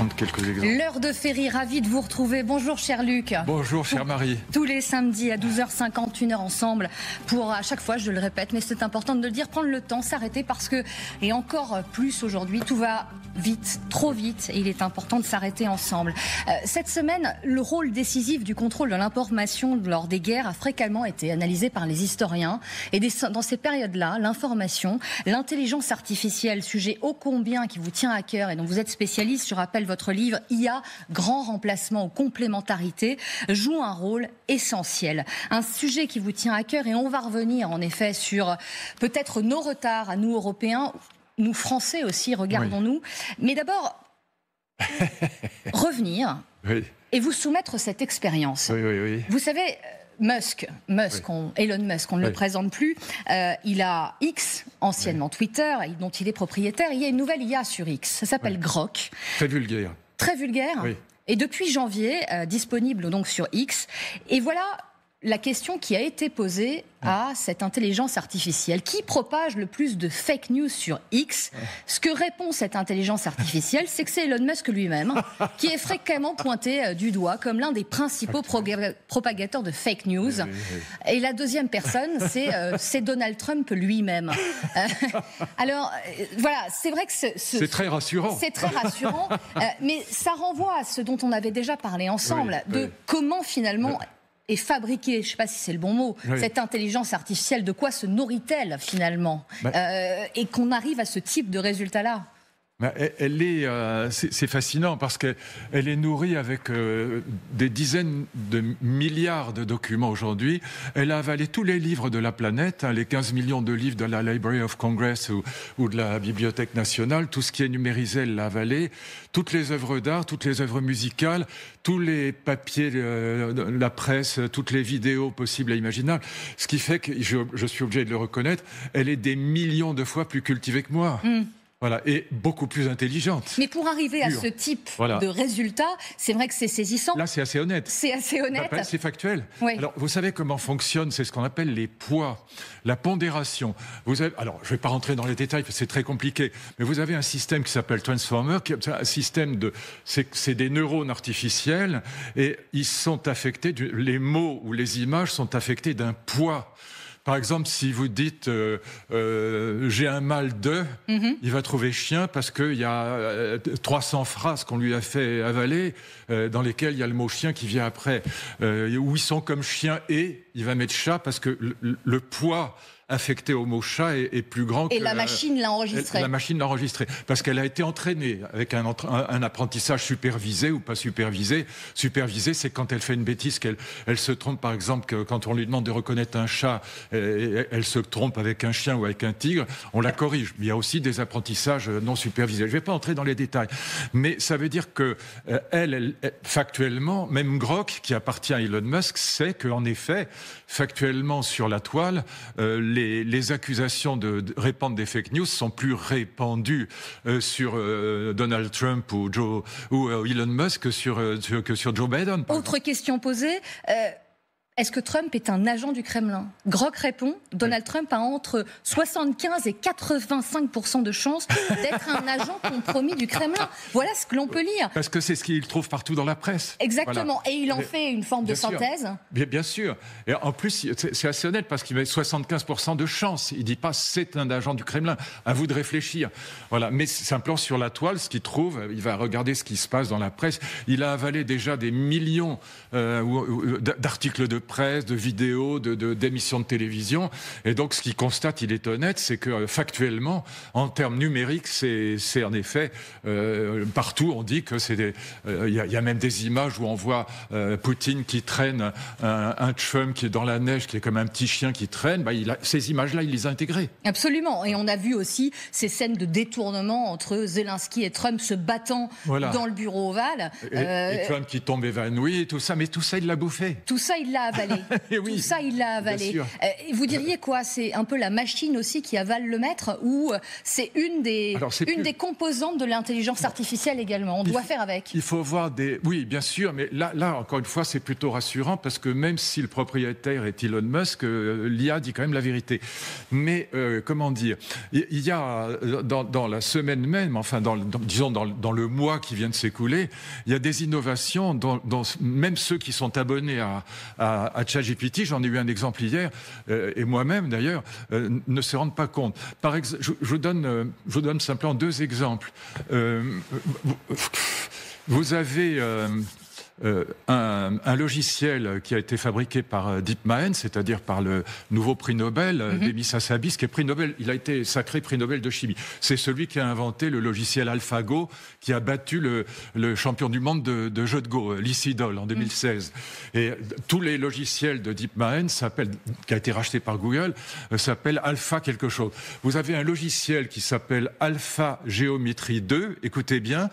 prendre quelques exemples. L'heure de Ferry, ravi de vous retrouver. Bonjour cher Luc. Bonjour chère Marie. Tous les samedis à 12h50, 1h ensemble pour, à chaque fois je le répète, mais c'est important de le dire, prendre le temps, s'arrêter parce que, et encore plus aujourd'hui, tout va vite, trop vite, et il est important de s'arrêter ensemble. Cette semaine, le rôle décisif du contrôle de l'information lors des guerres a fréquemment été analysé par les historiens. Et dans ces périodes-là, l'information, l'intelligence artificielle, sujet ô combien qui vous tient à cœur et dont vous êtes spécialiste, je rappelle votre livre IA, grand remplacement aux complémentarités, joue un rôle essentiel. Un sujet qui vous tient à cœur et on va revenir en effet sur peut-être nos retards à nous Européens, nous Français aussi, regardons-nous. Oui. Mais d'abord, revenir et vous soumettre cette expérience. Oui. Vous savez, Musk, Elon Musk, on ne le présente plus. Il a X, anciennement Twitter, dont il est propriétaire. Il y a une nouvelle IA sur X, ça s'appelle Grok. Très vulgaire. Très vulgaire. Oui. Et depuis janvier, disponible donc sur X. Et voilà la question qui a été posée à cette intelligence artificielle. Qui propage le plus de fake news sur X? Ce que répond cette intelligence artificielle, c'est que c'est Elon Musk lui-même qui est fréquemment pointé du doigt comme l'un des principaux propagateurs de fake news. Et la deuxième personne, c'est Donald Trump lui-même. Alors, voilà, c'est vrai que c'est très rassurant. C'est très rassurant, mais ça renvoie à ce dont on avait déjà parlé ensemble, de comment finalement est fabriquée, je ne sais pas si c'est le bon mot, cette intelligence artificielle, de quoi se nourrit-elle finalement, et qu'on arrive à ce type de résultat-là. C'est fascinant parce qu'elle est nourrie avec des dizaines de milliards de documents aujourd'hui. Elle a avalé tous les livres de la planète, les 15 millions de livres de la Library of Congress ou de la Bibliothèque nationale. Tout ce qui est numérisé, elle l'a avalé. Toutes les œuvres d'art, toutes les œuvres musicales, tous les papiers, la presse, toutes les vidéos possibles et imaginables. Ce qui fait que, je suis obligé de le reconnaître, elle est des millions de fois plus cultivée que moi. Voilà, et beaucoup plus intelligente. Mais pour arriver à ce type de résultat, c'est vrai que c'est saisissant. Là, c'est assez honnête. C'est assez honnête. C'est factuel. Oui. Alors, vous savez comment fonctionne, c'est ce qu'on appelle les poids, la pondération. Alors, je ne vais pas rentrer dans les détails, parce que c'est très compliqué, mais vous avez un système qui s'appelle Transformer, qui est un système c'est des neurones artificiels, et ils sont affectés, les mots ou les images sont affectés d'un poids. Par exemple, si vous dites j'ai un mal de, il va trouver chien parce qu'il y a 300 phrases qu'on lui a fait avaler dans lesquelles il y a le mot chien qui vient après. Où ils sont comme chien et il va mettre chat parce que le poids affecté au mot chat est plus grand que... Et la machine l'a enregistré. La machine l'a enregistré. Parce qu'elle a été entraînée avec un apprentissage supervisé ou pas supervisé. Supervisé, c'est quand elle fait une bêtise, qu'elle se trompe, par exemple, quand on lui demande de reconnaître un chat, elle se trompe avec un chien ou avec un tigre, on la corrige. Il y a aussi des apprentissages non supervisés. Je ne vais pas entrer dans les détails. Mais ça veut dire que elle, factuellement, même Grok, qui appartient à Elon Musk, sait qu'en effet, factuellement, sur la toile, les accusations de répandre des fake news sont plus répandues sur Donald Trump ou Elon Musk que sur Joe Biden. Autre question posée. Est-ce que Trump est un agent du Kremlin? Grok répond, Donald Trump a entre 75 et 85% de chances d'être un agent compromis du Kremlin. Voilà ce que l'on peut lire. Parce que c'est ce qu'il trouve partout dans la presse. Exactement. Voilà. Et il en fait une forme de synthèse. Bien sûr. Et en plus, c'est assez honnête parce qu'il met 75% de chances. Il ne dit pas c'est un agent du Kremlin. À vous de réfléchir. Voilà. Mais simplement sur la toile, ce qu'il trouve, il va regarder ce qui se passe dans la presse. Il a avalé déjà des millions d'articles de presse, de vidéos, d'émissions de télévision. Et donc, ce qu'il constate, il est honnête, c'est que factuellement, en termes numériques, c'est en effet, partout, on dit que il y a même des images où on voit Poutine qui traîne un Trump qui est dans la neige, qui est comme un petit chien qui traîne. Ces images-là, il les a intégrées. Absolument. Et on a vu aussi ces scènes de détournement entre Zelensky et Trump se battant dans le bureau ovale. Et Trump qui tombe évanoui et tout ça. Mais tout ça, il l'a bouffé. Tout ça, il l'a avalé. Oui, tout ça, il l'a avalé. Vous diriez quoi? C'est un peu la machine aussi qui avale le maître, ou c'est une des composantes de l'intelligence artificielle également? On doit faire avec. Il faut voir des... Oui, bien sûr, mais là, encore une fois, c'est plutôt rassurant parce que même si le propriétaire est Elon Musk, l'IA dit quand même la vérité. Mais, comment dire, il y a dans la semaine même, enfin, disons dans le mois qui vient de s'écouler, il y a des innovations dont même ceux qui sont abonnés à ChatGPT, j'en ai eu un exemple hier, et moi-même d'ailleurs, ne se rendent pas compte. Par exemple, je vous donne simplement 2 exemples. Vous avez un logiciel qui a été fabriqué par DeepMind, c'est-à-dire par le nouveau prix Nobel Demis Hassabis, qui est prix Nobel. Il a été sacré prix Nobel de chimie. C'est celui qui a inventé le logiciel AlphaGo, qui a battu le champion du monde de jeu de Go, Lee Sedol, en 2016. Et tous les logiciels de DeepMind qui a été racheté par Google, s'appellent Alpha quelque chose. Vous avez un logiciel qui s'appelle Alpha Géométrie 2, écoutez bien,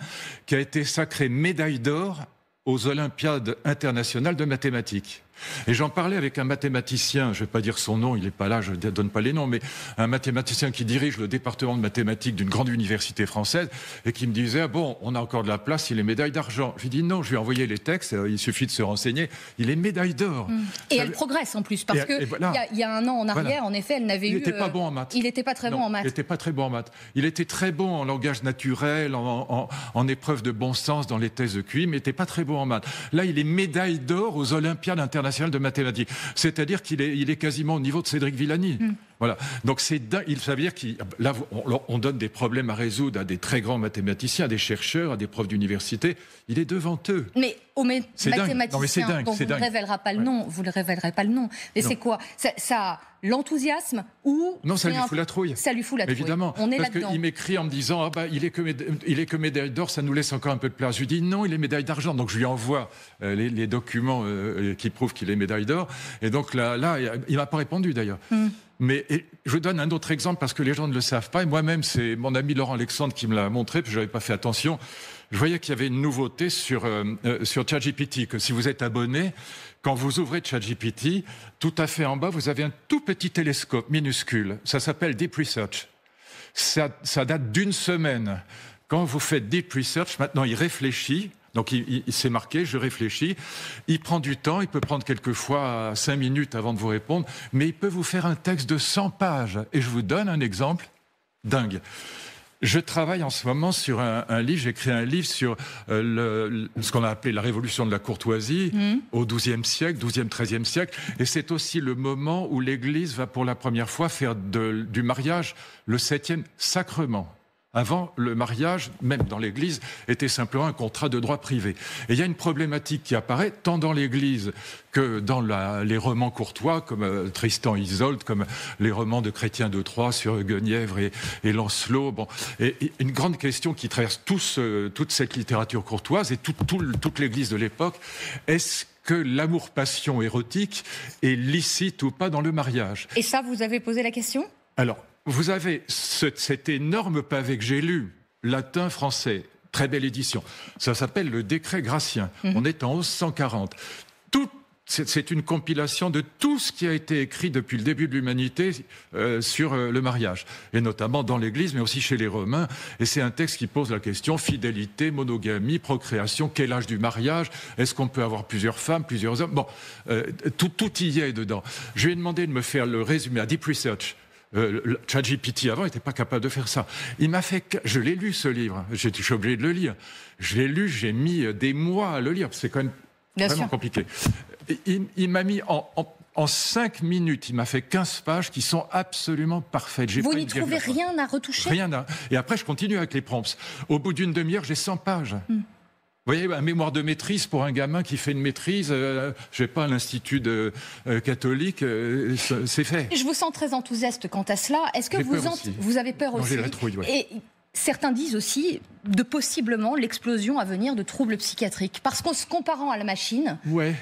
qui a été sacré médaille d'or aux Olympiades internationales de mathématiques. Et j'en parlais avec un mathématicien, je ne vais pas dire son nom, il n'est pas là, je ne donne pas les noms, mais un mathématicien qui dirige le département de mathématiques d'une grande université française et qui me disait, bon, on a encore de la place, il est médaille d'argent. Je lui dis non, je lui ai envoyé les textes, il suffit de se renseigner, il est médaille d'or. Et elle progresse en plus, parce qu'il y a un an en arrière, en effet, elle n'avait eu... Il n'était pas bon en maths. Il n'était pas très bon en maths. Il n'était pas très bon en maths. Il était très bon en langage naturel, en épreuve de bon sens dans les thèses de QI, mais il n'était pas très bon en maths. Là, il est médaille d'or aux Olympiades internationales de mathématiques. C'est-à-dire qu'il est quasiment au niveau de Cédric Villani. Voilà. Donc ça veut dire là, on donne des problèmes à résoudre à des très grands mathématiciens, à des chercheurs, à des profs d'université. Il est devant eux. Mais aux mathématiciens dont vous ne révélerez pas le nom, vous ne révélerez pas le nom. Mais c'est quoi ça l'enthousiasme ou... Non, ça lui fout la trouille. Ça lui fout la trouille. Évidemment. On est parce là-dedans. qu'il m'écrit en me disant il est que médaille d'or, ça nous laisse encore un peu de place. Je lui dis non, il est médaille d'argent. Donc je lui envoie les documents qui prouvent qu'il est médaille d'or. Et donc là il m'a pas répondu d'ailleurs. Mais je vous donne un autre exemple parce que les gens ne le savent pas. Et moi-même, c'est mon ami Laurent Alexandre qui me l'a montré, puis je n'avais pas fait attention. Je voyais qu'il y avait une nouveauté sur ChatGPT, que si vous êtes abonné, quand vous ouvrez ChatGPT, tout à fait en bas, vous avez un tout petit télescope minuscule. Ça s'appelle Deep Research. Ça date d'1 semaine. Quand vous faites Deep Research, maintenant, il réfléchit. Donc il s'est marqué, je réfléchis, il prend du temps, il peut prendre quelquefois 5 minutes avant de vous répondre, mais il peut vous faire un texte de 100 pages. Et je vous donne un exemple dingue. Je travaille en ce moment sur un livre, j'écris un livre sur ce qu'on a appelé la révolution de la courtoisie au XIIe siècle, XIIe, XIIIe siècle, et c'est aussi le moment où l'Église va pour la première fois faire du mariage le 7e sacrement. Avant, le mariage, même dans l'Église, était simplement un contrat de droit privé. Et il y a une problématique qui apparaît tant dans l'Église que dans les romans courtois, comme Tristan et Isolde, comme les romans de Chrétien de Troyes sur Guenièvre et Lancelot. Bon. Et une grande question qui traverse toute cette littérature courtoise et toute l'Église de l'époque, est-ce que l'amour-passion érotique est licite ou pas dans le mariage? Et ça, vous avez posé la question? Alors, vous avez cet énorme pavé que j'ai lu, latin, français, très belle édition. Ça s'appelle le décret Gratien. On est en 1140. C'est une compilation de tout ce qui a été écrit depuis le début de l'humanité sur le mariage, et notamment dans l'Église, mais aussi chez les Romains. Et c'est un texte qui pose la question fidélité, monogamie, procréation, quel âge du mariage, est-ce qu'on peut avoir plusieurs femmes, plusieurs hommes? Bon, tout y est dedans. Je lui ai demandé de me faire le résumé à Deep Research. ChatGPT avant n'était pas capable de faire ça. Il m'a fait, je l'ai lu ce livre, je suis obligé de le lire. Je l'ai lu, j'ai mis des mois à le lire, c'est quand même vraiment compliqué. Il m'a mis en 5 minutes, il m'a fait 15 pages qui sont absolument parfaites. Vous n'y trouvez rien à retoucher? Rien à... Et après, je continue avec les prompts. Au bout d'une demi-heure, j'ai 100 pages. Vous voyez, un mémoire de maîtrise pour un gamin qui fait une maîtrise, je ne vais pas à l'institut catholique, c'est fait. Je vous sens très enthousiaste quant à cela. Est-ce que vous avez peur aussi? J'ai la trouille, ouais. Et certains disent aussi de possiblement l'explosion à venir de troubles psychiatriques. Parce qu'en se comparant à la machine,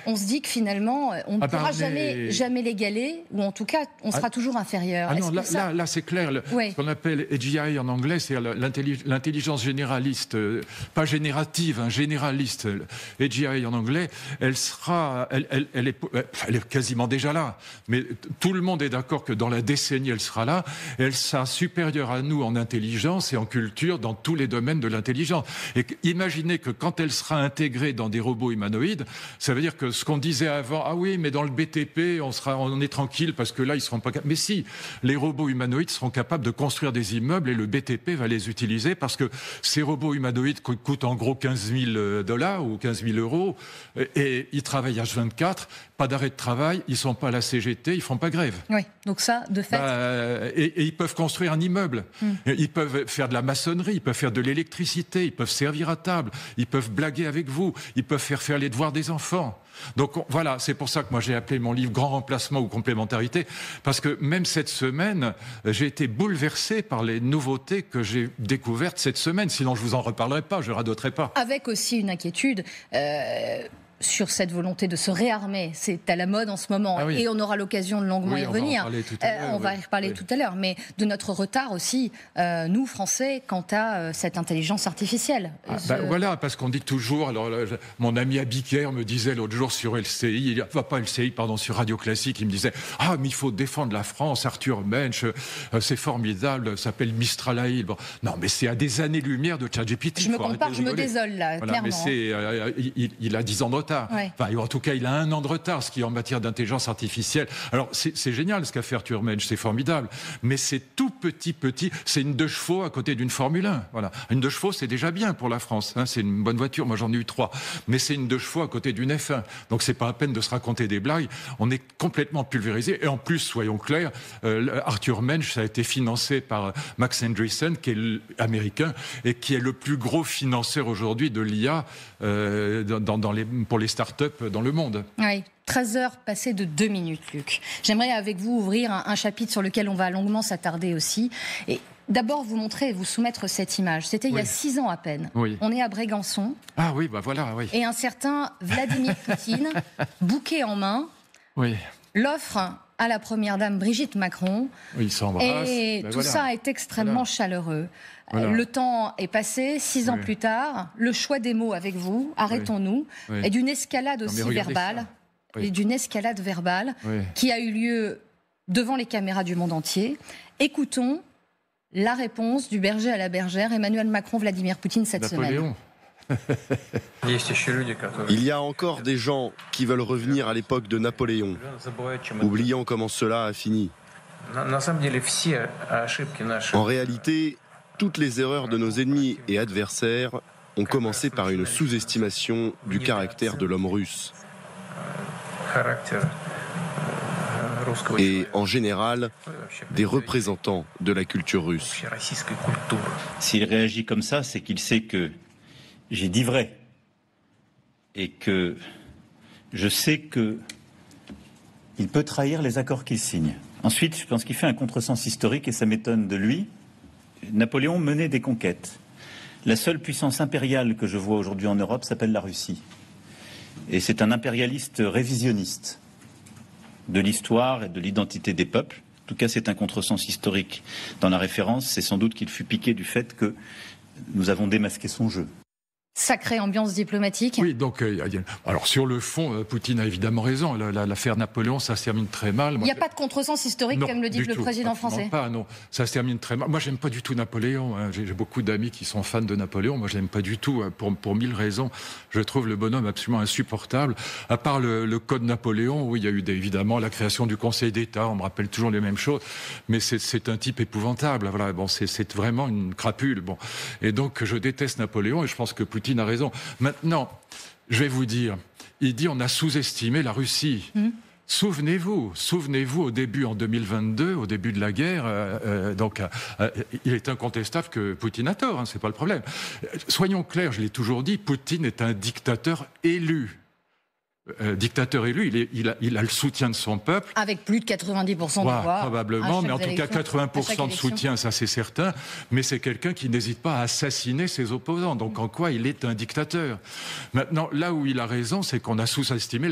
on se dit que finalement, on ne pourra jamais l'égaler, ou en tout cas, on sera toujours inférieur. Non, là, c'est clair. Ce qu'on appelle AGI en anglais, c'est l'intelligence généraliste, pas générative, généraliste. AGI en anglais, elle est quasiment déjà là. Mais tout le monde est d'accord que dans la décennie, elle sera là. Elle sera supérieure à nous en intelligence et en culture dans tous les domaines de l'intelligence. Et imaginez que quand elle sera intégrée dans des robots humanoïdes, ça veut dire que ce qu'on disait avant, ah oui, mais dans le BTP, on est tranquille parce que là, ils seront pas capables. Mais si, les robots humanoïdes seront capables de construire des immeubles et le BTP va les utiliser parce que ces robots humanoïdes coûtent en gros $15 000 ou 15 000 euros et ils travaillent H24, pas d'arrêt de travail, ils sont pas à la CGT, ils font pas grève. Oui, donc ça, de fait... et ils peuvent construire un immeuble. Ils peuvent faire de la maçonnerie, ils peuvent faire de l'électricité, ils peuvent servir à table, ils peuvent blaguer avec vous, ils peuvent faire les devoirs des enfants. Donc voilà, c'est pour ça que moi j'ai appelé mon livre Grand remplacement ou complémentarité, parce que même cette semaine, j'ai été bouleversé par les nouveautés que j'ai découvertes cette semaine. Sinon je vous en reparlerai pas, je radoterai pas. Avec aussi une inquiétude... sur cette volonté de se réarmer. C'est à la mode en ce moment, et on aura l'occasion de longuement y revenir. On va y reparler tout à l'heure, mais de notre retard aussi, nous, Français, quant à cette intelligence artificielle. Voilà, parce qu'on dit toujours, alors mon ami Abiker me disait l'autre jour sur LCI, sur Radio Classique, il me disait « Ah, mais il faut défendre la France, Arthur Mensch, c'est formidable, ça s'appelle Mistral. Bon, non, mais c'est à des années-lumière de ChatGPT. Je me compare, je me désole, là, clairement. Mais il a 10 ans de retard. Enfin, en tout cas, il a 1 an de retard, ce qui est en matière d'intelligence artificielle. Alors, c'est génial ce qu'a fait Arthur Mensch, c'est formidable. Mais c'est tout petit. C'est une 2 chevaux à côté d'une Formule 1. Voilà. Une 2 chevaux, c'est déjà bien pour la France. C'est une bonne voiture. Moi, j'en ai eu 3. Mais c'est une 2 chevaux à côté d'une F1. Donc, c'est pas la peine de se raconter des blagues. On est complètement pulvérisé. Et en plus, soyons clairs, Arthur Mensch, ça a été financé par Max Andreessen, qui est américain, et qui est le plus gros financeur aujourd'hui de l'IA pour les start-up dans le monde. Oui. 13 heures passées de 2 minutes, Luc. J'aimerais avec vous ouvrir un chapitre sur lequel on va longuement s'attarder aussi. Et d'abord vous montrer et vous soumettre cette image. C'était il y a 6 ans à peine. On est à Brégançon. Ah oui, voilà. Oui. Et un certain Vladimir Poutine, bouquet en main, l'offre à la première dame Brigitte Macron. Ils s'embrassent. Et tout ça est extrêmement chaleureux. Le temps est passé, 6 ans plus tard. Le choix des mots avec vous, arrêtons-nous, et d'une escalade aussi verbale, qui a eu lieu devant les caméras du monde entier. Écoutons la réponse du berger à la bergère, Emmanuel Macron, Vladimir Poutine cette semaine. Il y a encore des gens qui veulent revenir à l'époque de Napoléon, oubliant comment cela a fini. En réalité, toutes les erreurs de nos ennemis et adversaires ont commencé par une sous-estimation du caractère de l'homme russe. Et en général, des représentants de la culture russe. S'il réagit comme ça, c'est qu'il sait que j'ai dit vrai et que je sais qu'il peut trahir les accords qu'il signe. Ensuite, je pense qu'il fait un contresens historique et ça m'étonne de lui. Napoléon menait des conquêtes. La seule puissance impériale que je vois aujourd'hui en Europe s'appelle la Russie. Et c'est un impérialiste révisionniste de l'histoire et de l'identité des peuples. En tout cas, c'est un contresens historique dans la référence. C'est sans doute qu'il fut piqué du fait que nous avons démasqué son jeu. Sacrée ambiance diplomatique. Oui, donc, alors sur le fond, Poutine a évidemment raison. L'affaire Napoléon, ça se termine très mal. Il n'y a pas de contresens historique, comme le dit le président français. Non, ça se termine très mal. Moi, j'aime pas du tout Napoléon. J'ai beaucoup d'amis qui sont fans de Napoléon. Moi, j'aime pas du tout, pour 1000 raisons. Je trouve le bonhomme absolument insupportable. À part le code Napoléon, où il y a eu évidemment la création du Conseil d'État. On me rappelle toujours les mêmes choses. Mais c'est un type épouvantable. Voilà, bon, c'est vraiment une crapule. Bon, et donc je déteste Napoléon et je pense que Poutine a raison. Maintenant, je vais vous dire, il dit on a sous-estimé la Russie. Souvenez-vous au début, en 2022, au début de la guerre, il est incontestable que Poutine a tort, c'est pas le problème. Soyons clairs, je l'ai toujours dit, Poutine est un dictateur élu. dictateur élu, il a le soutien de son peuple. Avec plus de 90% de voix. Probablement, mais en tout cas 80% de soutien, ça c'est certain. Mais c'est quelqu'un qui n'hésite pas à assassiner ses opposants. Donc en quoi il est un dictateur? Maintenant, là où il a raison, c'est qu'on a sous-estimé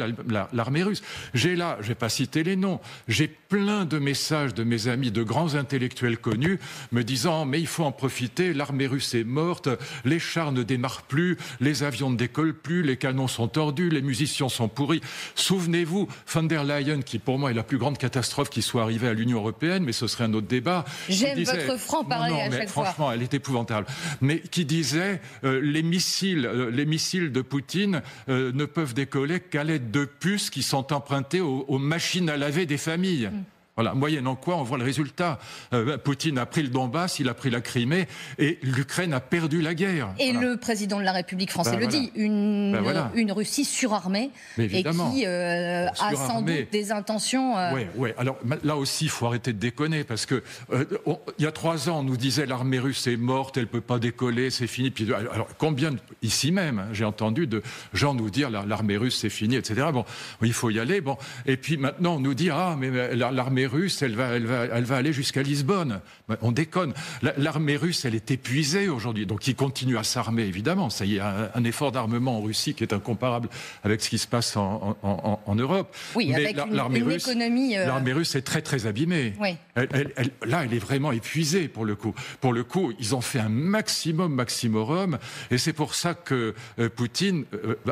l'armée russe. Je vais pas citer les noms, j'ai plein de messages de mes amis, de grands intellectuels connus, me disant mais il faut en profiter, l'armée russe est morte, les chars ne démarrent plus, les avions ne décollent plus, les canons sont tordus, les musiciens sont pourris. Souvenez-vous, von der Leyen, qui pour moi est la plus grande catastrophe qui soit arrivée à l'Union européenne, mais ce serait un autre débat. J'aime votre franc-parler à chaque fois. Franchement, elle est épouvantable. Mais qui disait les missiles de Poutine ne peuvent décoller qu'à l'aide de puces qui sont empruntées aux machines à laver des familles. Voilà, moyennant quoi, on voit le résultat. Poutine a pris le Donbass, il a pris la Crimée, et l'Ukraine a perdu la guerre. Et le président de la République française le dit, une Russie surarmée, et qui a sans doute des intentions... Oui. Alors là aussi, il faut arrêter de déconner, parce que il y a 3 ans, on nous disait l'armée russe est morte, elle ne peut pas décoller, c'est fini. Puis, alors combien, ici même, j'ai entendu de gens nous dire l'armée russe c'est fini, etc. Bon, il faut y aller. Bon, et puis maintenant, on nous dit, mais l'armée russe, elle va aller jusqu'à Lisbonne. On déconne. L'armée russe, elle est épuisée aujourd'hui. Donc, ils continuent à s'armer, évidemment. Ça y est, un effort d'armement en Russie qui est incomparable avec ce qui se passe en Europe. Oui, mais avec une économie... L'armée russe est très, très abîmée. Oui. Là, elle est vraiment épuisée, pour le coup. Pour le coup, ils ont fait un maximum. Et c'est pour ça que Poutine...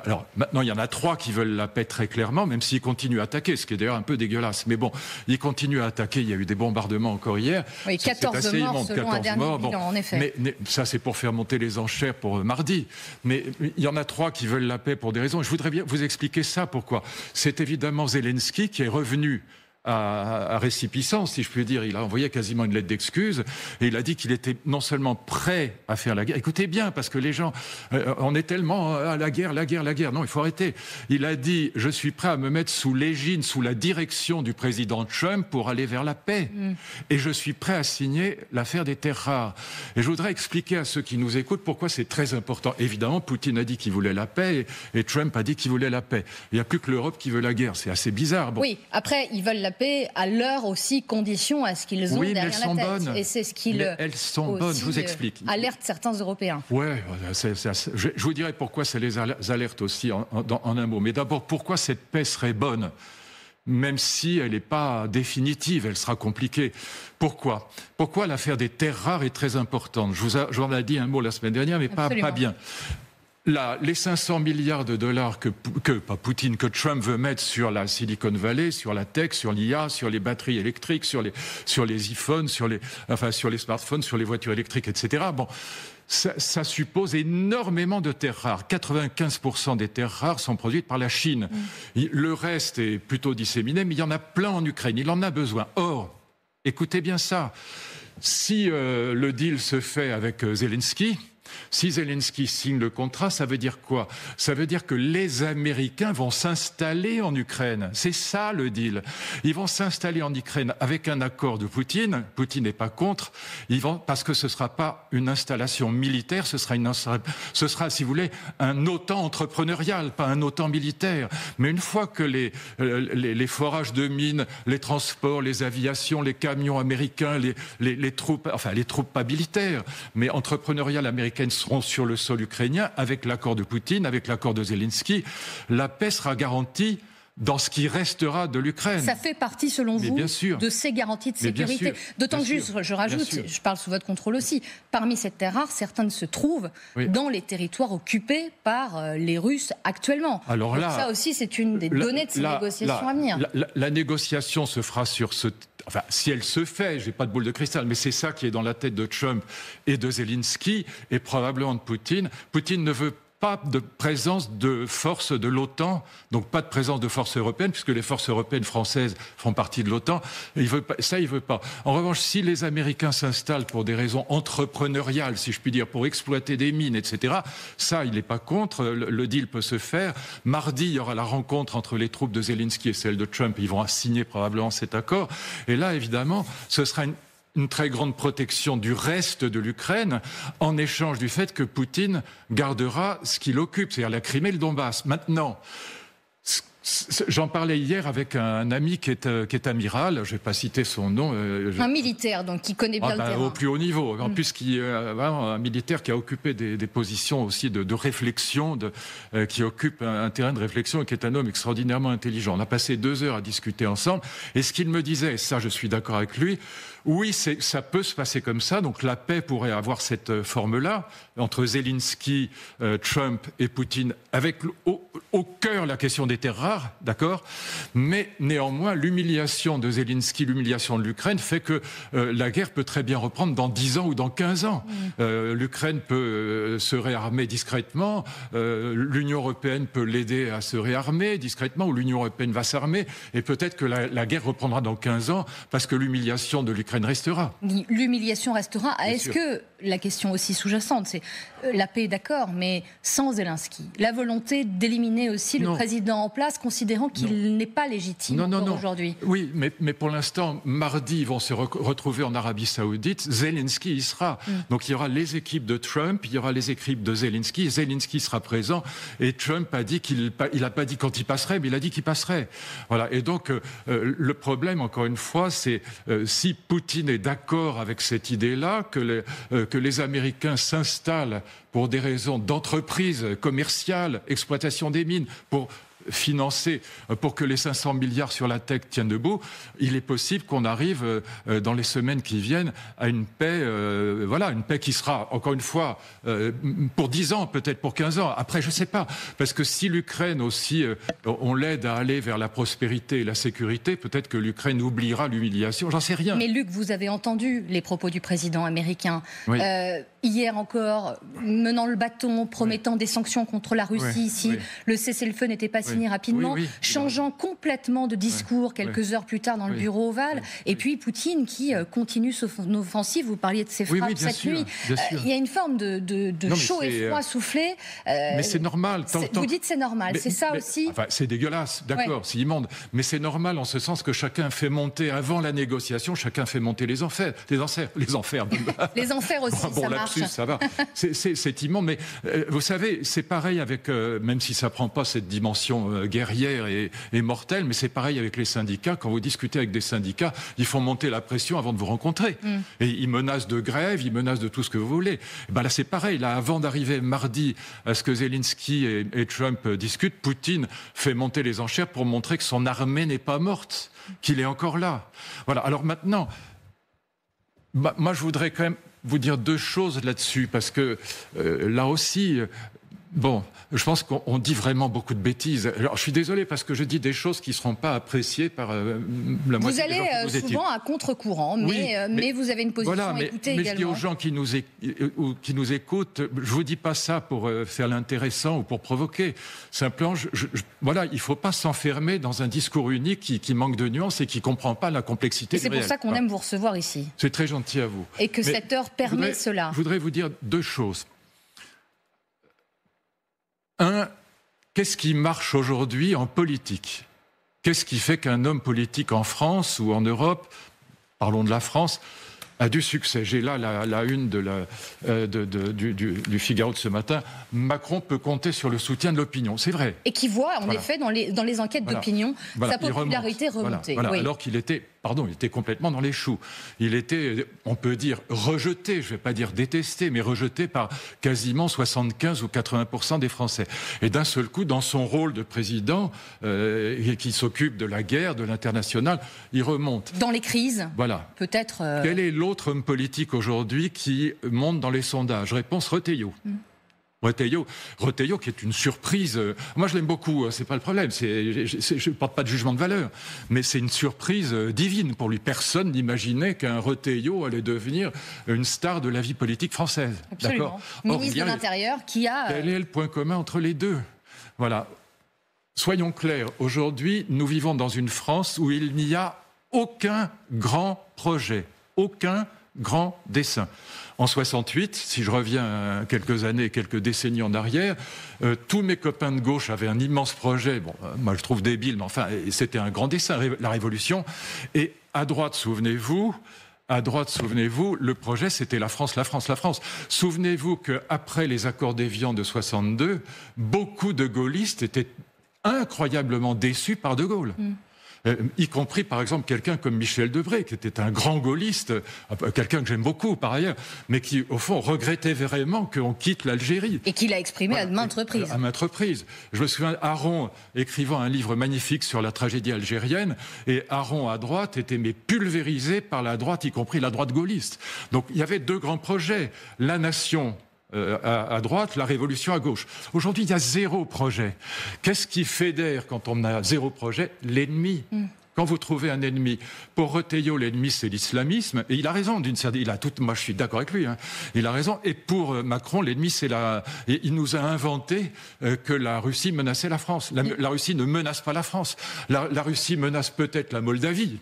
alors, maintenant, il y en a 3 qui veulent la paix très clairement, même s'ils continuent à attaquer, ce qui est d'ailleurs un peu dégueulasse. Mais bon, ils continuent à attaquer. Il y a eu des bombardements encore hier. Oui, 14 morts selon un dernier bilan, en effet. Mais ça, c'est pour faire monter les enchères pour mardi. Mais il y en a 3 qui veulent la paix pour des raisons. Je voudrais bien vous expliquer ça. Pourquoi? C'est évidemment Zelensky qui est revenu à récipicence, si je puis dire. Il a envoyé quasiment une lettre d'excuse et il a dit qu'il était non seulement prêt à faire la guerre. Écoutez bien, parce que les gens, on est tellement à la guerre. Non, il faut arrêter. Il a dit, je suis prêt à me mettre sous l'égide, sous la direction du président Trump pour aller vers la paix. Et je suis prêt à signer l'affaire des terres rares. Et je voudrais expliquer à ceux qui nous écoutent pourquoi c'est très important. Évidemment, Poutine a dit qu'il voulait la paix et Trump a dit qu'il voulait la paix. Il n'y a plus que l'Europe qui veut la guerre. C'est assez bizarre. Bon. Oui, après, ils veulent la paix à leur aussi condition à ce qu'ils ont derrière la tête. Bonnes. Et c'est ce qui elles sont bonnes, je vous explique. Alerte certains Européens. Oui, je vous dirai pourquoi ça les alerte aussi en un mot. Mais d'abord, pourquoi cette paix serait bonne ? Même si elle n'est pas définitive, elle sera compliquée. Pourquoi l'affaire des terres rares est très importante ? Je vous en ai dit un mot la semaine dernière, mais pas bien. Là, les 500 milliards de dollars que Trump veut mettre sur la Silicon Valley, sur la tech, sur l'IA, sur les batteries électriques, sur les iPhones, sur les smartphones, sur les voitures électriques, etc. Bon, ça suppose énormément de terres rares. 95% des terres rares sont produites par la Chine. Le reste est plutôt disséminé, mais il y en a plein en Ukraine. Il en a besoin. Or, écoutez bien ça. Si le deal se fait avec Zelensky, si Zelensky signe le contrat, ça veut dire quoi? Ça veut dire que les Américains vont s'installer en Ukraine. C'est ça le deal. Ils vont s'installer en Ukraine avec un accord de Poutine. Poutine n'est pas contre. Parce que ce ne sera pas une installation militaire, ce sera, si vous voulez, un OTAN entrepreneurial, pas un OTAN militaire. Mais une fois que les forages de mines, les transports, les aviations, les camions américains, les troupes pas militaires, mais entrepreneuriales américaines seront sur le sol ukrainien avec l'accord de Poutine, avec l'accord de Zelensky, la paix sera garantie dans ce qui restera de l'Ukraine. Ça fait partie, selon vous, de ces garanties de sécurité. D'autant que, juste, je rajoute, je parle sous votre contrôle aussi, parmi ces terres rares, certaines se trouvent dans les territoires occupés par les Russes actuellement. Alors là, donc ça aussi, c'est une des données de ces négociations à venir. La négociation se fera sur ce... Enfin, si elle se fait, je n'ai pas de boule de cristal, mais c'est ça qui est dans la tête de Trump et de Zelensky, et probablement de Poutine. Poutine ne veut pas de présence de forces de l'OTAN, donc pas de présence de forces européennes, puisque les forces européennes françaises font partie de l'OTAN. Il veut pas. En revanche, si les Américains s'installent pour des raisons entrepreneuriales, si je puis dire, pour exploiter des mines, etc., ça, il n'est pas contre. Le deal peut se faire. Mardi, il y aura la rencontre entre les troupes de Zelensky et celles de Trump. Ils vont signer probablement cet accord. Et là, évidemment, ce sera une très grande protection du reste de l'Ukraine en échange du fait que Poutine gardera ce qu'il occupe, c'est-à-dire la Crimée et le Donbass. Maintenant, J'en parlais hier avec un ami qui est amiral, je ne vais pas citer son nom. Un militaire, donc, qui connaît bien le terrain. Au plus haut niveau. En plus, un militaire qui a occupé des positions aussi de réflexion, qui occupe un terrain de réflexion et qui est un homme extraordinairement intelligent. On a passé 2 heures à discuter ensemble. Et ce qu'il me disait, et ça je suis d'accord avec lui, oui, ça peut se passer comme ça. Donc la paix pourrait avoir cette forme-là, entre Zelensky, Trump et Poutine, avec au cœur la question des terres rares, d'accord ? Mais néanmoins, l'humiliation de Zelensky, l'humiliation de l'Ukraine fait que la guerre peut très bien reprendre dans 10 ans ou dans 15 ans. L'Ukraine peut se réarmer discrètement, l'Union européenne peut l'aider à se réarmer discrètement, ou l'Union européenne va s'armer, et peut-être que la guerre reprendra dans 15 ans, parce que l'humiliation de l'Ukraine restera. L'humiliation restera. Est-ce que la question aussi sous-jacente, c'est la paix, d'accord, mais sans Zelensky, la volonté d'éliminer aussi le président en place, considérant qu'il n'est pas légitime aujourd'hui. Oui, mais pour l'instant, mardi, ils vont se retrouver en Arabie Saoudite. Zelensky y sera. Donc il y aura les équipes de Trump, il y aura les équipes de Zelensky. Zelensky sera présent et Trump a dit il n'a pas dit quand il passerait, mais il a dit qu'il passerait. Voilà. Et donc le problème, encore une fois, c'est si Poutine est d'accord avec cette idée-là, que les Américains s'installent pour des raisons d'entreprise commerciale, exploitation des mines, pour financer, pour que les 500 milliards sur la tech tiennent debout, il est possible qu'on arrive dans les semaines qui viennent à une paix, une paix qui sera, encore une fois, pour 10 ans, peut-être pour 15 ans. Après, je ne sais pas, parce que si l'Ukraine aussi, on l'aide à aller vers la prospérité et la sécurité, peut-être que l'Ukraine oubliera l'humiliation, j'en sais rien. Mais Luc, vous avez entendu les propos du président américain. Oui. Hier encore, menant le bâton, promettant des sanctions contre la Russie si le cessez-le-feu n'était pas signé rapidement, changeant complètement de discours quelques heures plus tard dans le bureau ovale. Et puis Poutine qui continue son offensive. Vous parliez de ses frappes cette nuit. Il y a une forme de chaud et froid soufflé. Mais c'est normal. Vous dites c'est normal, c'est ça aussi. Enfin, c'est dégueulasse, d'accord, c'est immonde. Mais c'est normal en ce sens que chacun fait monter, avant la négociation, chacun fait monter les enfers. Les enfers aussi, ça marche. Ça va. C'est immonde, mais vous savez, c'est pareil avec, même si ça prend pas cette dimension guerrière et mortelle, mais c'est pareil avec les syndicats. Quand vous discutez avec des syndicats, ils font monter la pression avant de vous rencontrer. Et ils menacent de grève, ils menacent de tout ce que vous voulez. Et ben là, c'est pareil. Là, avant d'arriver mardi à ce que Zelensky et Trump discutent, Poutine fait monter les enchères pour montrer que son armée n'est pas morte, qu'il est encore là. Voilà. Alors maintenant, moi, je voudrais quand même vous dire 2 choses là-dessus, parce que là aussi, je pense qu'on dit vraiment beaucoup de bêtises. Alors, je suis désolé parce que je dis des choses qui ne seront pas appréciées par la moitié des gens qui vous allez souvent à contre-courant, mais vous avez une position à écouter également. Mais je dis aux gens qui nous écoutent, je ne vous dis pas ça pour faire l'intéressant ou pour provoquer. Simplement, il ne faut pas s'enfermer dans un discours unique qui manque de nuances et qui ne comprend pas la complexité du réel. C'est pour ça qu'on aime vous recevoir ici. C'est très gentil à vous. Et que cette heure permet cela. Je voudrais vous dire 2 choses. Qu'est-ce qui marche aujourd'hui en politique ? Qu'est-ce qui fait qu'un homme politique en France ou en Europe, parlons de la France, a du succès ? J'ai là la une du Figaro de ce matin. Macron peut compter sur le soutien de l'opinion. C'est vrai. Et qui voit, en effet, dans les enquêtes d'opinion, sa popularité remonter. Alors qu'il était complètement dans les choux. Il était, on peut dire, rejeté, je ne vais pas dire détesté, mais rejeté par quasiment 75 ou 80% des Français. Et d'un seul coup, dans son rôle de président, qui s'occupe de la guerre, de l'international, il remonte. Dans les crises, peut-être... Quel est l'autre homme politique aujourd'hui qui monte dans les sondages ? Réponse, Retailleau. Retailleau qui est une surprise. Moi, je l'aime beaucoup, c'est pas le problème. Je ne porte pas de jugement de valeur, mais c'est une surprise divine pour lui. Personne n'imaginait qu'un Retailleau allait devenir une star de la vie politique française. Absolument. Ministre de l'Intérieur qui a... Quel est le point commun entre les deux ? Voilà. Soyons clairs. Aujourd'hui, nous vivons dans une France où il n'y a aucun grand projet, aucun grand dessein. En 68, si je reviens quelques années, quelques décennies en arrière, tous mes copains de gauche avaient un immense projet. Moi je trouve débile, mais enfin, c'était un grand dessein, la Révolution. Et à droite, souvenez-vous, le projet, c'était la France, la France, la France. Souvenez-vous qu'après les accords d'Évian de 62, beaucoup de gaullistes étaient incroyablement déçus par De Gaulle. Y compris par exemple quelqu'un comme Michel Debré, qui était un grand gaulliste, quelqu'un que j'aime beaucoup par ailleurs, mais qui au fond regrettait vraiment qu'on quitte l'Algérie. Et qu'il a exprimé à maintes reprises. À maintes reprises. Je me souviens Aron écrivant un livre magnifique sur la tragédie algérienne, et Aron à droite était pulvérisé par la droite, y compris la droite gaulliste. Donc il y avait deux grands projets, la nation à droite, la révolution à gauche. Aujourd'hui, il y a zéro projet. Qu'est-ce qui fédère quand on a zéro projet ? L'ennemi. Quand vous trouvez un ennemi, pour Retailleau, l'ennemi c'est l'islamisme, et il a raison d'une certaine, moi je suis d'accord avec lui, il a raison. Et pour Macron, l'ennemi c'est et il nous a inventé que la Russie menaçait la France. La Russie ne menace pas la France. La Russie menace peut-être la Moldavie.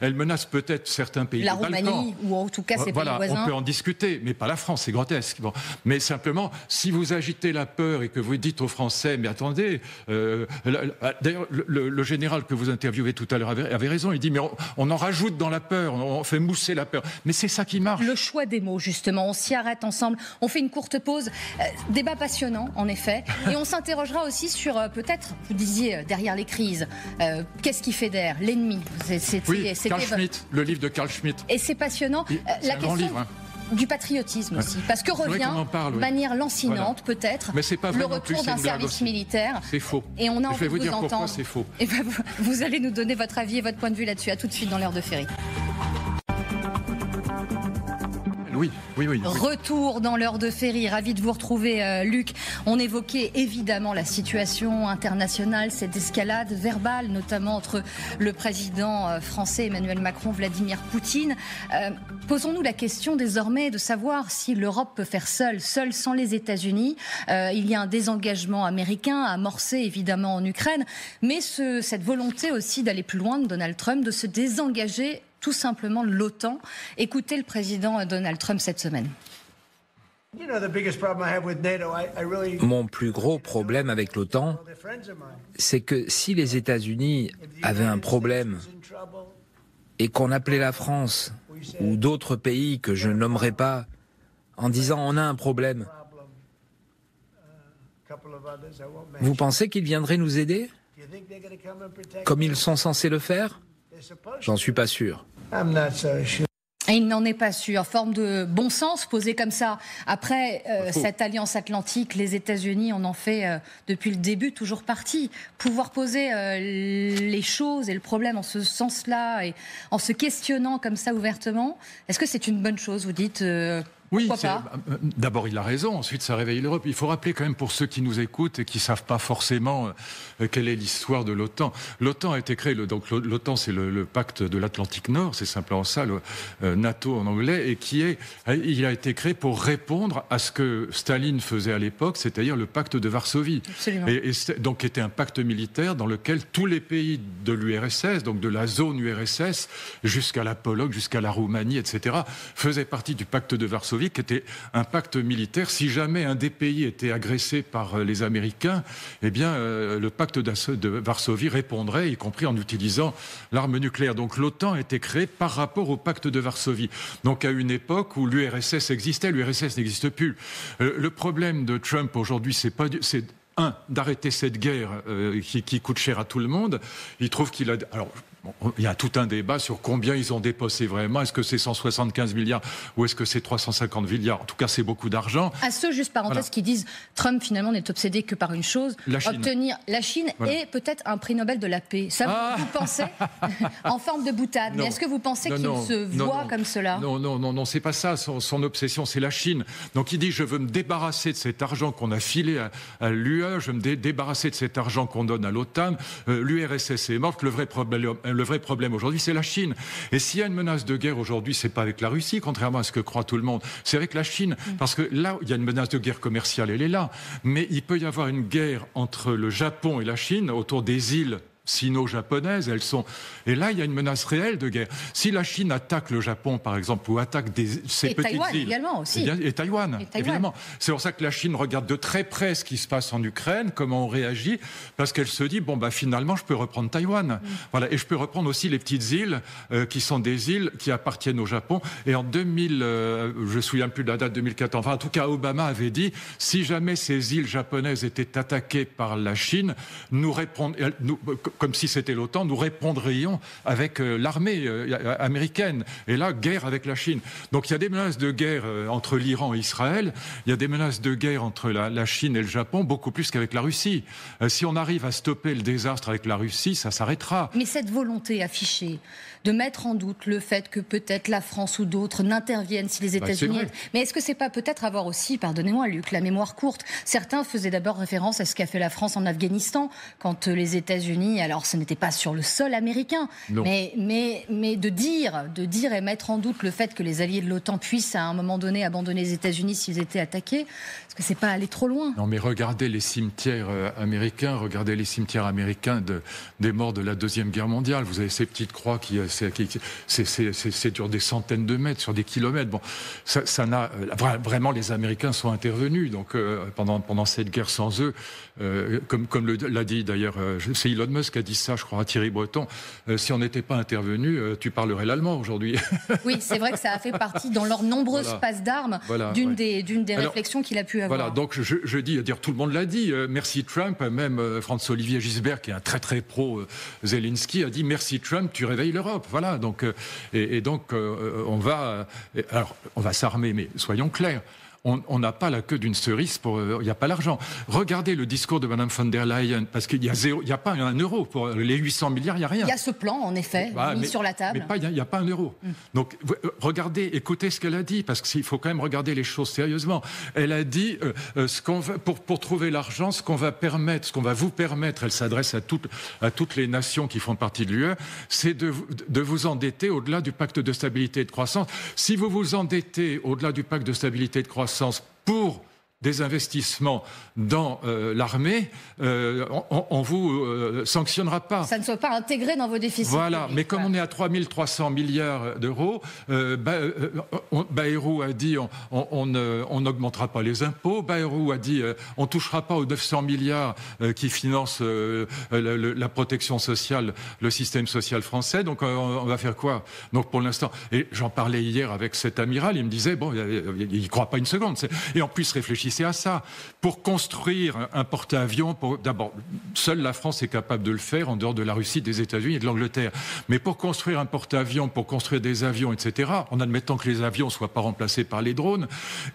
Elle menace peut-être certains pays. La Roumanie, ou en tout cas ses pays voisins. On peut en discuter, mais pas la France, c'est grotesque. Bon. Mais simplement, si vous agitez la peur et que vous dites aux Français, mais attendez, d'ailleurs le général que vous interviewez tout à l'heure avait raison, il dit mais on en rajoute dans la peur, on fait mousser la peur, mais c'est ça qui marche. Le choix des mots justement, on s'y arrête ensemble, on fait une courte pause, débat passionnant en effet, et on s'interrogera aussi sur peut-être, vous disiez derrière les crises, qu'est-ce qui fédère l'ennemi, Carl Schmitt, le livre de Carl Schmitt. Et c'est passionnant, la question du patriotisme aussi, parce que revient de manière lancinante peut-être le retour d'un service militaire. C'est faux. Et on a envie de vous entendre. Pourquoi c'est faux. Et ben, vous allez nous donner votre avis et votre point de vue là-dessus. À tout de suite dans l'heure de Ferry. Oui. Retour dans l'heure de Ferry. Ravi de vous retrouver, Luc. On évoquait évidemment la situation internationale, cette escalade verbale, notamment entre le président français Emmanuel Macron, Vladimir Poutine. Posons-nous la question désormais de savoir si l'Europe peut faire seule sans les États-Unis. Il y a un désengagement américain amorcé évidemment en Ukraine, mais cette volonté aussi d'aller plus loin de Donald Trump, de se désengager tout simplement l'OTAN. Écoutez le président Donald Trump cette semaine. Mon plus gros problème avec l'OTAN, c'est que si les États-Unis avaient un problème et qu'on appelait la France ou d'autres pays que je ne nommerai pas en disant on a un problème, vous pensez qu'ils viendraient nous aider comme ils sont censés le faire ? J'en suis pas sûr. Et il n'en est pas sûr. Forme de bon sens posée comme ça. Après cette alliance atlantique, les États-Unis en ont fait depuis le début toujours partie. Pouvoir poser les choses et le problème en ce sens-là et en se questionnant comme ça ouvertement, est-ce que c'est une bonne chose, vous dites Oui, d'abord il a raison, ensuite ça réveille l'Europe. Il faut rappeler quand même pour ceux qui nous écoutent et qui ne savent pas forcément quelle est l'histoire de l'OTAN. L'OTAN a été créé, donc l'OTAN c'est le pacte de l'Atlantique Nord, c'est simplement ça, le NATO en anglais, et il a été créé pour répondre à ce que Staline faisait à l'époque, c'est-à-dire le pacte de Varsovie. Absolument. Et donc était un pacte militaire dans lequel tous les pays de l'URSS, donc de la zone URSS, jusqu'à la Pologne, jusqu'à la Roumanie, etc., faisaient partie du pacte de Varsovie, qui était un pacte militaire. Si jamais un des pays était agressé par les Américains, eh bien, le pacte de Varsovie répondrait, y compris en utilisant l'arme nucléaire. Donc l'OTAN a été créée par rapport au pacte de Varsovie. Donc à une époque où l'URSS existait, l'URSS n'existe plus. Le problème de Trump aujourd'hui, c'est d'arrêter cette guerre qui coûte cher à tout le monde. Il trouve qu'il a... Alors, il y a tout un débat sur combien ils ont dépensé vraiment. Est-ce que c'est 175 milliards ou est-ce que c'est 350 milliards ? En tout cas, c'est beaucoup d'argent. À ceux, juste parenthèse, qui disent Trump, finalement, n'est obsédé que par une chose, obtenir la Chine et peut-être un prix Nobel de la paix. Ça, vous pensez en forme de boutade. Mais est-ce que vous pensez qu'il se voit comme cela ? Non, c'est pas ça. Son obsession, c'est la Chine. Donc il dit, je veux me débarrasser de cet argent qu'on a filé à l'UE, je veux me débarrasser de cet argent qu'on donne à l'OTAN. L'URSS est morte. Le vrai problème aujourd'hui, c'est la Chine. Et s'il y a une menace de guerre aujourd'hui, c'est pas avec la Russie, contrairement à ce que croit tout le monde, c'est avec la Chine. Parce que là, il y a une menace de guerre commerciale, elle est là. Mais il peut y avoir une guerre entre le Japon et la Chine autour des îles sino-japonaises. Et là, il y a une menace réelle de guerre. Si la Chine attaque le Japon, par exemple, ou attaque ces petites Taïwan îles, également aussi. Et Taïwan, évidemment. C'est pour ça que la Chine regarde de très près ce qui se passe en Ukraine, comment on réagit, parce qu'elle se dit finalement, je peux reprendre Taïwan. Voilà, et je peux reprendre aussi les petites îles qui sont des îles qui appartiennent au Japon. Et en 2000, je me souviens plus de la date, 2014. Enfin, en tout cas, Obama avait dit si jamais ces îles japonaises étaient attaquées par la Chine, comme si c'était l'OTAN, nous répondrions avec l'armée américaine. Et là, guerre avec la Chine. Donc il y a des menaces de guerre entre l'Iran et Israël. Il y a des menaces de guerre entre la Chine et le Japon, beaucoup plus qu'avec la Russie. Si on arrive à stopper le désastre avec la Russie, ça s'arrêtera. Mais cette volonté affichée de mettre en doute le fait que peut-être la France ou d'autres n'interviennent si les États-Unis... Mais est-ce que c'est pas peut-être avoir aussi, pardonnez-moi Luc, la mémoire courte? Certains faisaient d'abord référence à ce qu'a fait la France en Afghanistan, quand les États-Unis, alors ce n'était pas sur le sol américain, mais de dire et mettre en doute le fait que les alliés de l'OTAN puissent à un moment donné abandonner les États-Unis s'ils étaient attaqués, est-ce que c'est pas aller trop loin? Non, mais regardez les cimetières américains, des morts de la Deuxième Guerre mondiale. Vous avez ces petites croix c'est sur des centaines de mètres, sur des kilomètres. Bon, ça n'a vraiment, les Américains sont intervenus. Donc pendant cette guerre sans eux, comme l'a dit d'ailleurs, c'est Elon Musk qui a dit ça, je crois, à Thierry Breton. Si on n'était pas intervenu, tu parlerais l'allemand aujourd'hui. Oui, c'est vrai que ça a fait partie dans leurs nombreuses passes d'armes d'une des réflexions qu'il a pu avoir. Voilà, donc je dis, tout le monde l'a dit, merci Trump, même Franz-Olivier Gisbert, qui est un très très pro Zelensky, a dit merci Trump, tu réveilles l'Europe. Voilà, donc on va s'armer, mais soyons clairs. On n'a pas la queue d'une cerise, il n'y a pas l'argent. Regardez le discours de Mme von der Leyen, parce qu'il n'y a pas un euro. Pour les 800 milliards, il n'y a rien. Il y a ce plan, en effet, mis sur la table. Mais il n'y a pas un euro. Donc, regardez, écoutez ce qu'elle a dit, parce qu'il faut quand même regarder les choses sérieusement. Elle a dit, pour trouver l'argent, ce qu'on va vous permettre, elle s'adresse à toutes les nations qui font partie de l'UE, c'est de vous endetter au-delà du pacte de stabilité et de croissance. Si vous vous endettez au-delà du pacte de stabilité et de croissance, pour des investissements dans l'armée, on vous sanctionnera pas. Ça ne soit pas intégré dans vos déficits. Voilà, publics, mais comme on est à 3 300 milliards d'euros, Bayrou a dit on n'augmentera pas les impôts. Bayrou a dit on touchera pas aux 900 milliards qui financent la protection sociale, le système social français. Donc on va faire quoi? Donc pour l'instant, et j'en parlais hier avec cet amiral, il me disait il y croit pas une seconde. Et en plus réfléchissez à ça. Pour construire un porte-avions, d'abord, seule la France est capable de le faire en dehors de la Russie, des États-Unis et de l'Angleterre. Mais pour construire un porte-avions, pour construire des avions, etc., en admettant que les avions ne soient pas remplacés par les drones,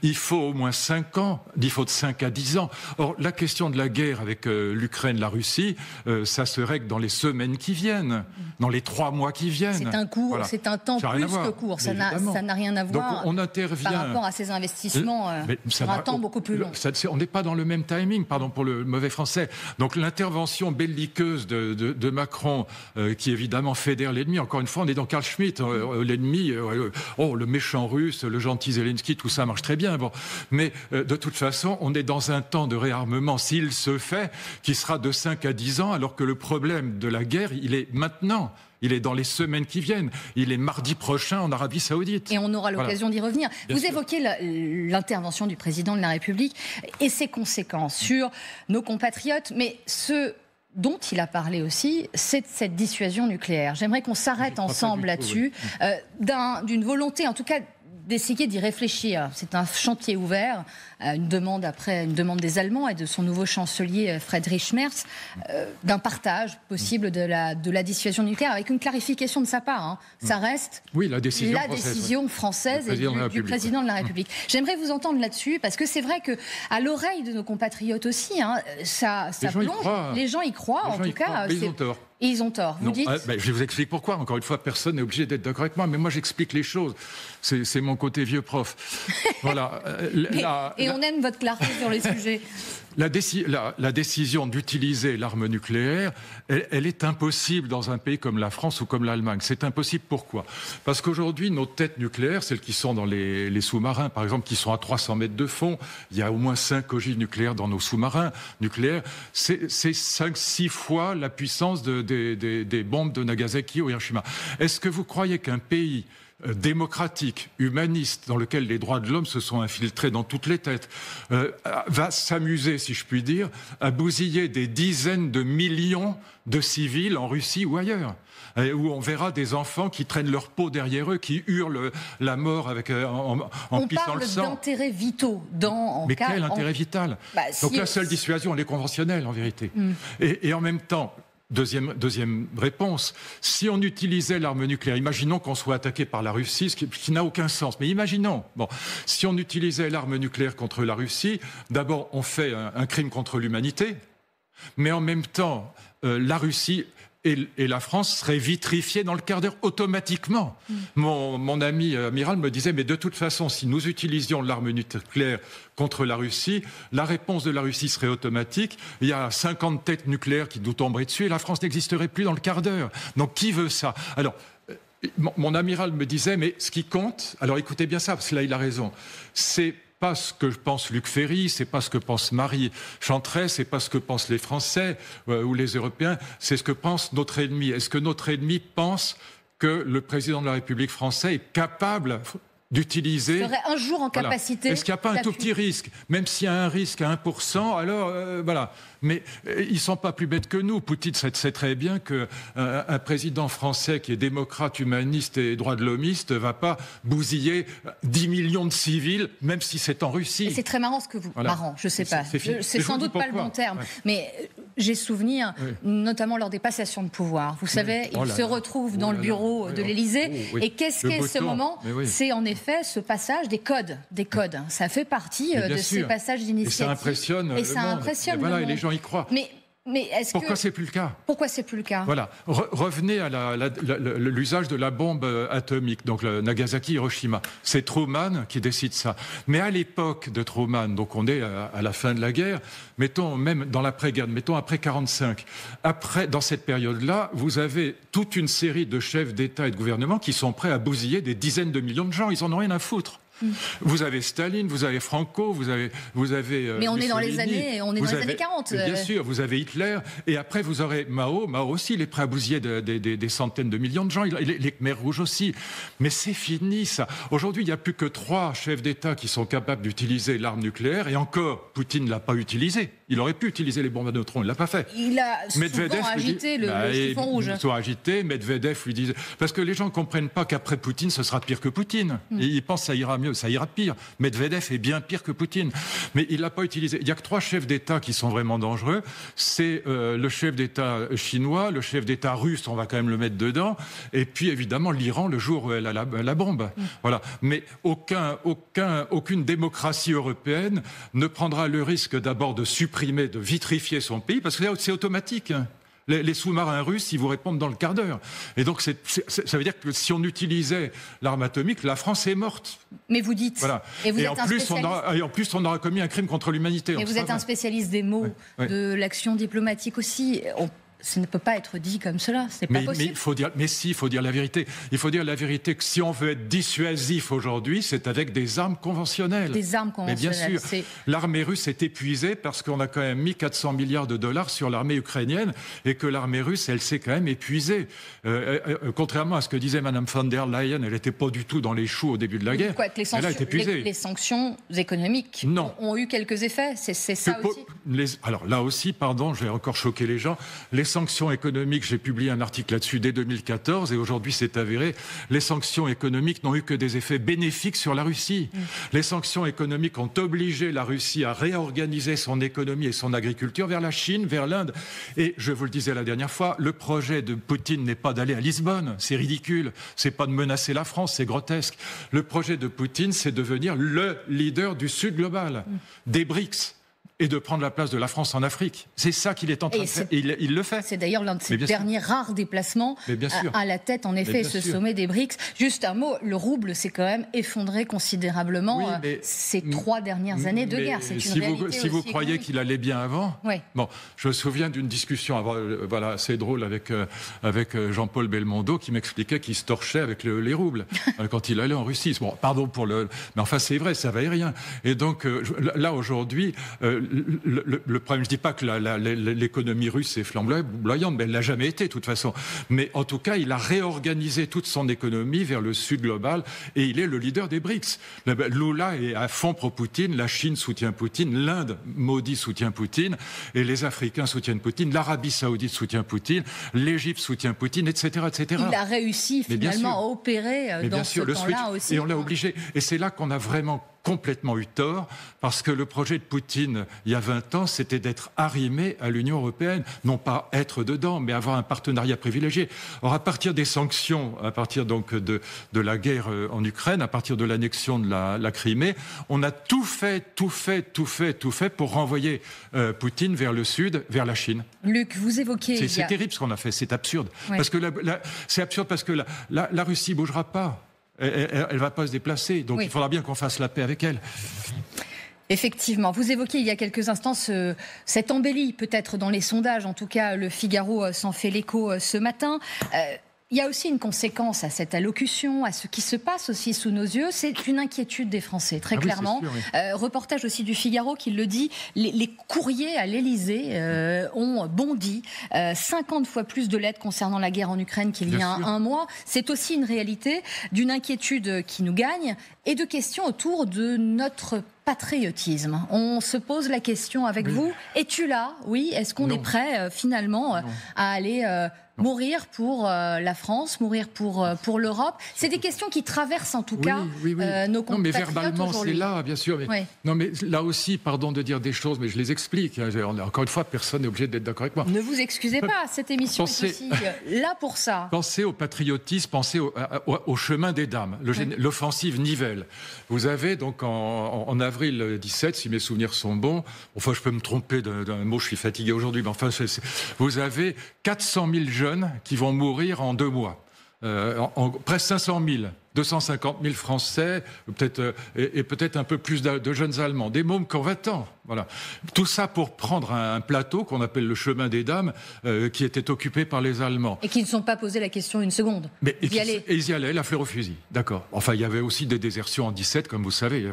il faut au moins 5 ans, il faut de 5 à 10 ans. Or, la question de la guerre avec l'Ukraine, la Russie, ça se règle dans les semaines qui viennent, dans les 3 mois qui viennent. C'est un cours, voilà. C'est un temps plus que court. Ça n'a rien à voir. Donc, on intervient par rapport à ces investissements sur un temps beaucoup plus long. On n'est pas dans le même timing, pardon pour le mauvais français. Donc l'intervention belliqueuse de Macron, qui évidemment fédère l'ennemi, encore une fois, on est dans Carl Schmitt, l'ennemi, le méchant russe, le gentil Zelensky, tout ça marche très bien. Bon. Mais de toute façon, on est dans un temps de réarmement, s'il se fait, qui sera de 5 à 10 ans, alors que le problème de la guerre, il est maintenant. Il est dans les semaines qui viennent. Il est mardi prochain en Arabie Saoudite. Et on aura l'occasion d'y revenir. Vous évoquez l'intervention du président de la République et ses conséquences sur nos compatriotes, mais ce dont il a parlé aussi, c'est de cette dissuasion nucléaire. J'aimerais qu'on s'arrête ensemble là-dessus, d'une volonté, en tout cas, d'essayer d'y réfléchir. C'est un chantier ouvert, une demande des Allemands et de son nouveau chancelier Friedrich Merz, d'un partage possible de la dissuasion nucléaire, avec une clarification de sa part. Ça reste la décision française du président de la République. J'aimerais vous entendre là-dessus, parce que c'est vrai qu'à l'oreille de nos compatriotes aussi, ça plonge. Les gens y croient, en tout cas. Ils ont tort. Et ils ont tort. Vous dites je vous explique pourquoi. Encore une fois, personne n'est obligé d'être d'accord avec moi, mais moi j'explique les choses. C'est mon côté vieux prof. Voilà. on aime votre clarté sur les sujets. La décision d'utiliser l'arme nucléaire, elle est impossible dans un pays comme la France ou comme l'Allemagne. C'est impossible, pourquoi ? Parce qu'aujourd'hui, nos têtes nucléaires, celles qui sont dans les sous-marins, par exemple, qui sont à 300 mètres de fond, il y a au moins 5 ogives nucléaires dans nos sous-marins nucléaires, c'est 5-6 fois la puissance des bombes de Nagasaki ou Hiroshima. Est-ce que vous croyez qu'un pays démocratique, humaniste, dans lequel les droits de l'homme se sont infiltrés dans toutes les têtes, va s'amuser, si je puis dire, à bousiller des dizaines de millions de civils en Russie ou ailleurs, où on verra des enfants qui traînent leur peau derrière eux, qui hurlent la mort en plissant le sang. On parle d'intérêts vitaux. Mais quel intérêt vital ? Donc la seule dissuasion, elle est conventionnelle, en vérité. Et en même temps, Deuxième réponse, si on utilisait l'arme nucléaire, imaginons qu'on soit attaqué par la Russie, ce qui n'a aucun sens, mais imaginons, si on utilisait l'arme nucléaire contre la Russie, d'abord on fait un crime contre l'humanité, mais en même temps, la Russie et la France seraient vitrifiées dans le quart d'heure automatiquement. Mon ami amiral me disait, mais de toute façon, si nous utilisions l'arme nucléaire contre la Russie, la réponse de la Russie serait automatique. Il y a 50 têtes nucléaires qui nous tomberaient dessus et la France n'existerait plus dans le quart d'heure. Donc qui veut ça ? Alors, mon amiral me disait, mais ce qui compte, alors écoutez bien ça, parce que là il a raison, c'est pas ce que pense Luc Ferry, c'est pas ce que pense Marie Chantrey, c'est pas ce que pensent les Français ou les Européens, c'est ce que pense notre ennemi. Est-ce que notre ennemi pense que le président de la République française est capable d'utiliser... serait un jour en capacité... Est-ce qu'il n'y a pas un tout petit risque ? Même s'il y a un risque à 1%, alors voilà. Mais ils ne sont pas plus bêtes que nous. Poutine sait très bien qu'un président français qui est démocrate, humaniste et droit de l'hommiste ne va pas bousiller 10 millions de civils, même si c'est en Russie. Et c'est très marrant ce que vous... Voilà. Marrant, je ne sais pas. C'est sans doute pas le bon terme. Ouais. Mais j'ai souvenir, notamment lors des passations de pouvoir. Vous savez, il se retrouve dans le bureau de l'Élysée. Et qu'est-ce qu'est ce moment ? C'est en effet ce passage des codes. Ça fait partie de ces passages d'initiative. Et ça impressionne le monde. Voilà, et les gens y croient. Mais pourquoi c'est plus le cas ? Pourquoi c'est plus le cas ? Voilà. Revenez à l'usage de la bombe atomique, donc le Nagasaki, Hiroshima. C'est Truman qui décide ça. Mais à l'époque de Truman, donc on est à la fin de la guerre, mettons même dans l'après-guerre, mettons après 1945. Dans cette période-là, vous avez toute une série de chefs d'État et de gouvernement qui sont prêts à bousiller des dizaines de millions de gens. Ils en ont rien à foutre. Vous avez Staline, vous avez Franco, vous avez mais on est dans les années 40. Bien sûr, vous avez Hitler, et après vous aurez Mao. Mao aussi, il est prêt à bousiller des centaines de millions de gens. Les Khmers rouges aussi. Mais c'est fini ça. Aujourd'hui, il n'y a plus que 3 chefs d'État qui sont capables d'utiliser l'arme nucléaire, et encore, Poutine ne l'a pas utilisé. Il aurait pu utiliser les bombes à neutrons, il ne l'a pas fait. Il a souvent agité le chiffon rouge. Ils sont agités, Medvedev lui dit... Parce que les gens ne comprennent pas qu'après Poutine, ce sera pire que Poutine. Et ils pensent que ça ira mieux, ça ira pire. Medvedev est bien pire que Poutine. Mais il ne l'a pas utilisé. Il n'y a que 3 chefs d'État qui sont vraiment dangereux. C'est le chef d'État chinois, le chef d'État russe, on va quand même le mettre dedans, et puis évidemment l'Iran le jour où elle a la bombe. Voilà. Mais aucune démocratie européenne ne prendra le risque d'abord de supprimer, de vitrifier son pays, parce que c'est automatique. Les sous-marins russes, ils vous répondent dans le quart d'heure. Et donc, ça veut dire que si on utilisait l'arme atomique, la France est morte. Mais vous dites... Voilà. Et en plus, on aura commis un crime contre l'humanité. Mais vous êtes un spécialiste des mots, de l'action diplomatique aussi. Ça ne peut pas être dit comme cela, c'est pas possible. Mais il faut dire la vérité. Il faut dire la vérité que si on veut être dissuasif aujourd'hui, c'est avec des armes conventionnelles. Des armes conventionnelles. Mais bien sûr, l'armée russe est épuisée parce qu'on a quand même mis 400 milliards de dollars sur l'armée ukrainienne et que l'armée russe, elle s'est quand même épuisée. Contrairement à ce que disait Mme von der Leyen, elle n'était pas du tout dans les choux au début de la guerre. Elle a été épuisée. Les sanctions économiques ont eu quelques effets, c'est ça aussi. Alors là aussi, pardon, je vais encore choquer les gens, les sanctions économiques, j'ai publié un article là-dessus dès 2014 et aujourd'hui c'est avéré, les sanctions économiques n'ont eu que des effets bénéfiques sur la Russie. Les sanctions économiques ont obligé la Russie à réorganiser son économie et son agriculture vers la Chine, vers l'Inde. Et je vous le disais la dernière fois, le projet de Poutine n'est pas d'aller à Lisbonne, c'est ridicule, c'est pas de menacer la France, c'est grotesque. Le projet de Poutine, c'est de devenir le leader du Sud global, des BRICS. et de prendre la place de la France en Afrique. C'est ça qu'il est en train de faire. Et il le fait. C'est d'ailleurs l'un de ses derniers rares déplacements à la tête, en effet, ce sommet des BRICS. Juste un mot, le rouble s'est quand même effondré considérablement ces 3 dernières années de guerre. C'est une réalité si vous croyez économique. qu'il allait bien avant, bon, je me souviens d'une discussion assez drôle avec Jean-Paul Belmondo qui m'expliquait qu'il se torchait avec les roubles quand il allait en Russie. Bon, pardon pour mais enfin c'est vrai, ça valait rien. Et donc là aujourd'hui, le problème, je dis pas que l'économie russe est flamboyante, mais elle l'a jamais été de toute façon. Mais en tout cas, il a réorganisé toute son économie vers le sud global et il est le leader des BRICS. Lula est à fond pro-Poutine, la Chine soutient Poutine, l'Inde maudit soutient Poutine, et les Africains soutiennent Poutine, l'Arabie Saoudite soutient Poutine, l'Égypte soutient Poutine, etc., etc. Il a réussi finalement à opérer dans ce temps-là aussi. Et on l'a obligé. Et c'est là qu'on a vraiment complètement eu tort, parce que le projet de Poutine, il y a 20 ans, c'était d'être arrimé à l'Union européenne, non pas être dedans, mais avoir un partenariat privilégié. Or, à partir des sanctions, à partir donc de la guerre en Ukraine, à partir de l'annexion de la Crimée, on a tout fait pour renvoyer Poutine vers le sud, vers la Chine. Luc, vous évoquez... C'est terrible ce qu'on a fait, c'est absurde. Parce que c'est absurde parce que la Russie ne bougera pas. Elle ne va pas se déplacer, donc il faudra bien qu'on fasse la paix avec elle. Effectivement, vous évoquiez il y a quelques instants cette embellie peut-être dans les sondages, en tout cas le Figaro s'en fait l'écho ce matin. Il y a aussi une conséquence à cette allocution, à ce qui se passe aussi sous nos yeux, c'est une inquiétude des Français, très clairement. Oui, c'est sûr, oui. Reportage aussi du Figaro qui le dit, les courriers à l'Élysée ont bondi, 50 fois plus de lettres concernant la guerre en Ukraine qu'il y a un mois. C'est aussi une réalité d'une inquiétude qui nous gagne et de questions autour de notre patriotisme. On se pose la question avec vous, es-tu là? Oui, est-ce qu'on est prêt finalement à aller... mourir pour la France, mourir pour l'Europe. C'est des questions qui traversent en tout cas nos compatriotes. Non, mais verbalement, c'est là, bien sûr. Mais, non, mais là aussi, pardon de dire des choses, mais je les explique. Encore une fois, personne n'est obligé d'être d'accord avec moi. Ne vous excusez pas, cette émission est aussi là pour ça. Pensez au patriotisme, pensez au chemin des dames, l'offensive Nivelle. Vous avez donc en avril 17, si mes souvenirs sont bons, enfin je peux me tromper d'un mot, je suis fatigué aujourd'hui, mais enfin vous avez 400 000 jeunes qui vont mourir en 2 mois. Presque 500 000, 250 000 Français, peut-être un peu plus de jeunes Allemands, des mômes qui ont 20 ans. Voilà. Tout ça pour prendre un plateau qu'on appelle le chemin des dames, qui était occupé par les Allemands. Et qui ne sont pas posé la question une seconde. Et ils y allaient, la fleur au fusil. D'accord. Enfin, il y avait aussi des désertions en 17, comme vous savez.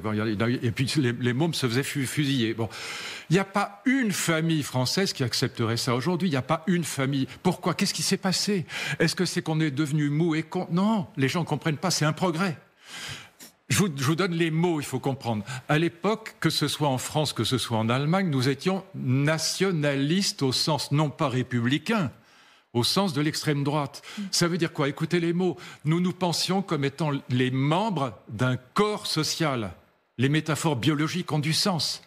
Et puis les mômes se faisaient fusiller. Bon. Il n'y a pas une famille française qui accepterait ça aujourd'hui. Il n'y a pas une famille. Pourquoi? Qu'est-ce qui s'est passé? Est-ce que c'est qu'on est devenu mou et con? Non, les gens ne comprennent pas. C'est un progrès. Je vous donne les mots, il faut comprendre. À l'époque, que ce soit en France, que ce soit en Allemagne, nous étions nationalistes au sens non pas républicain, au sens de l'extrême droite. Ça veut dire quoi? Écoutez les mots. Nous pensions comme étant les membres d'un corps social. Les métaphores biologiques ont du sens.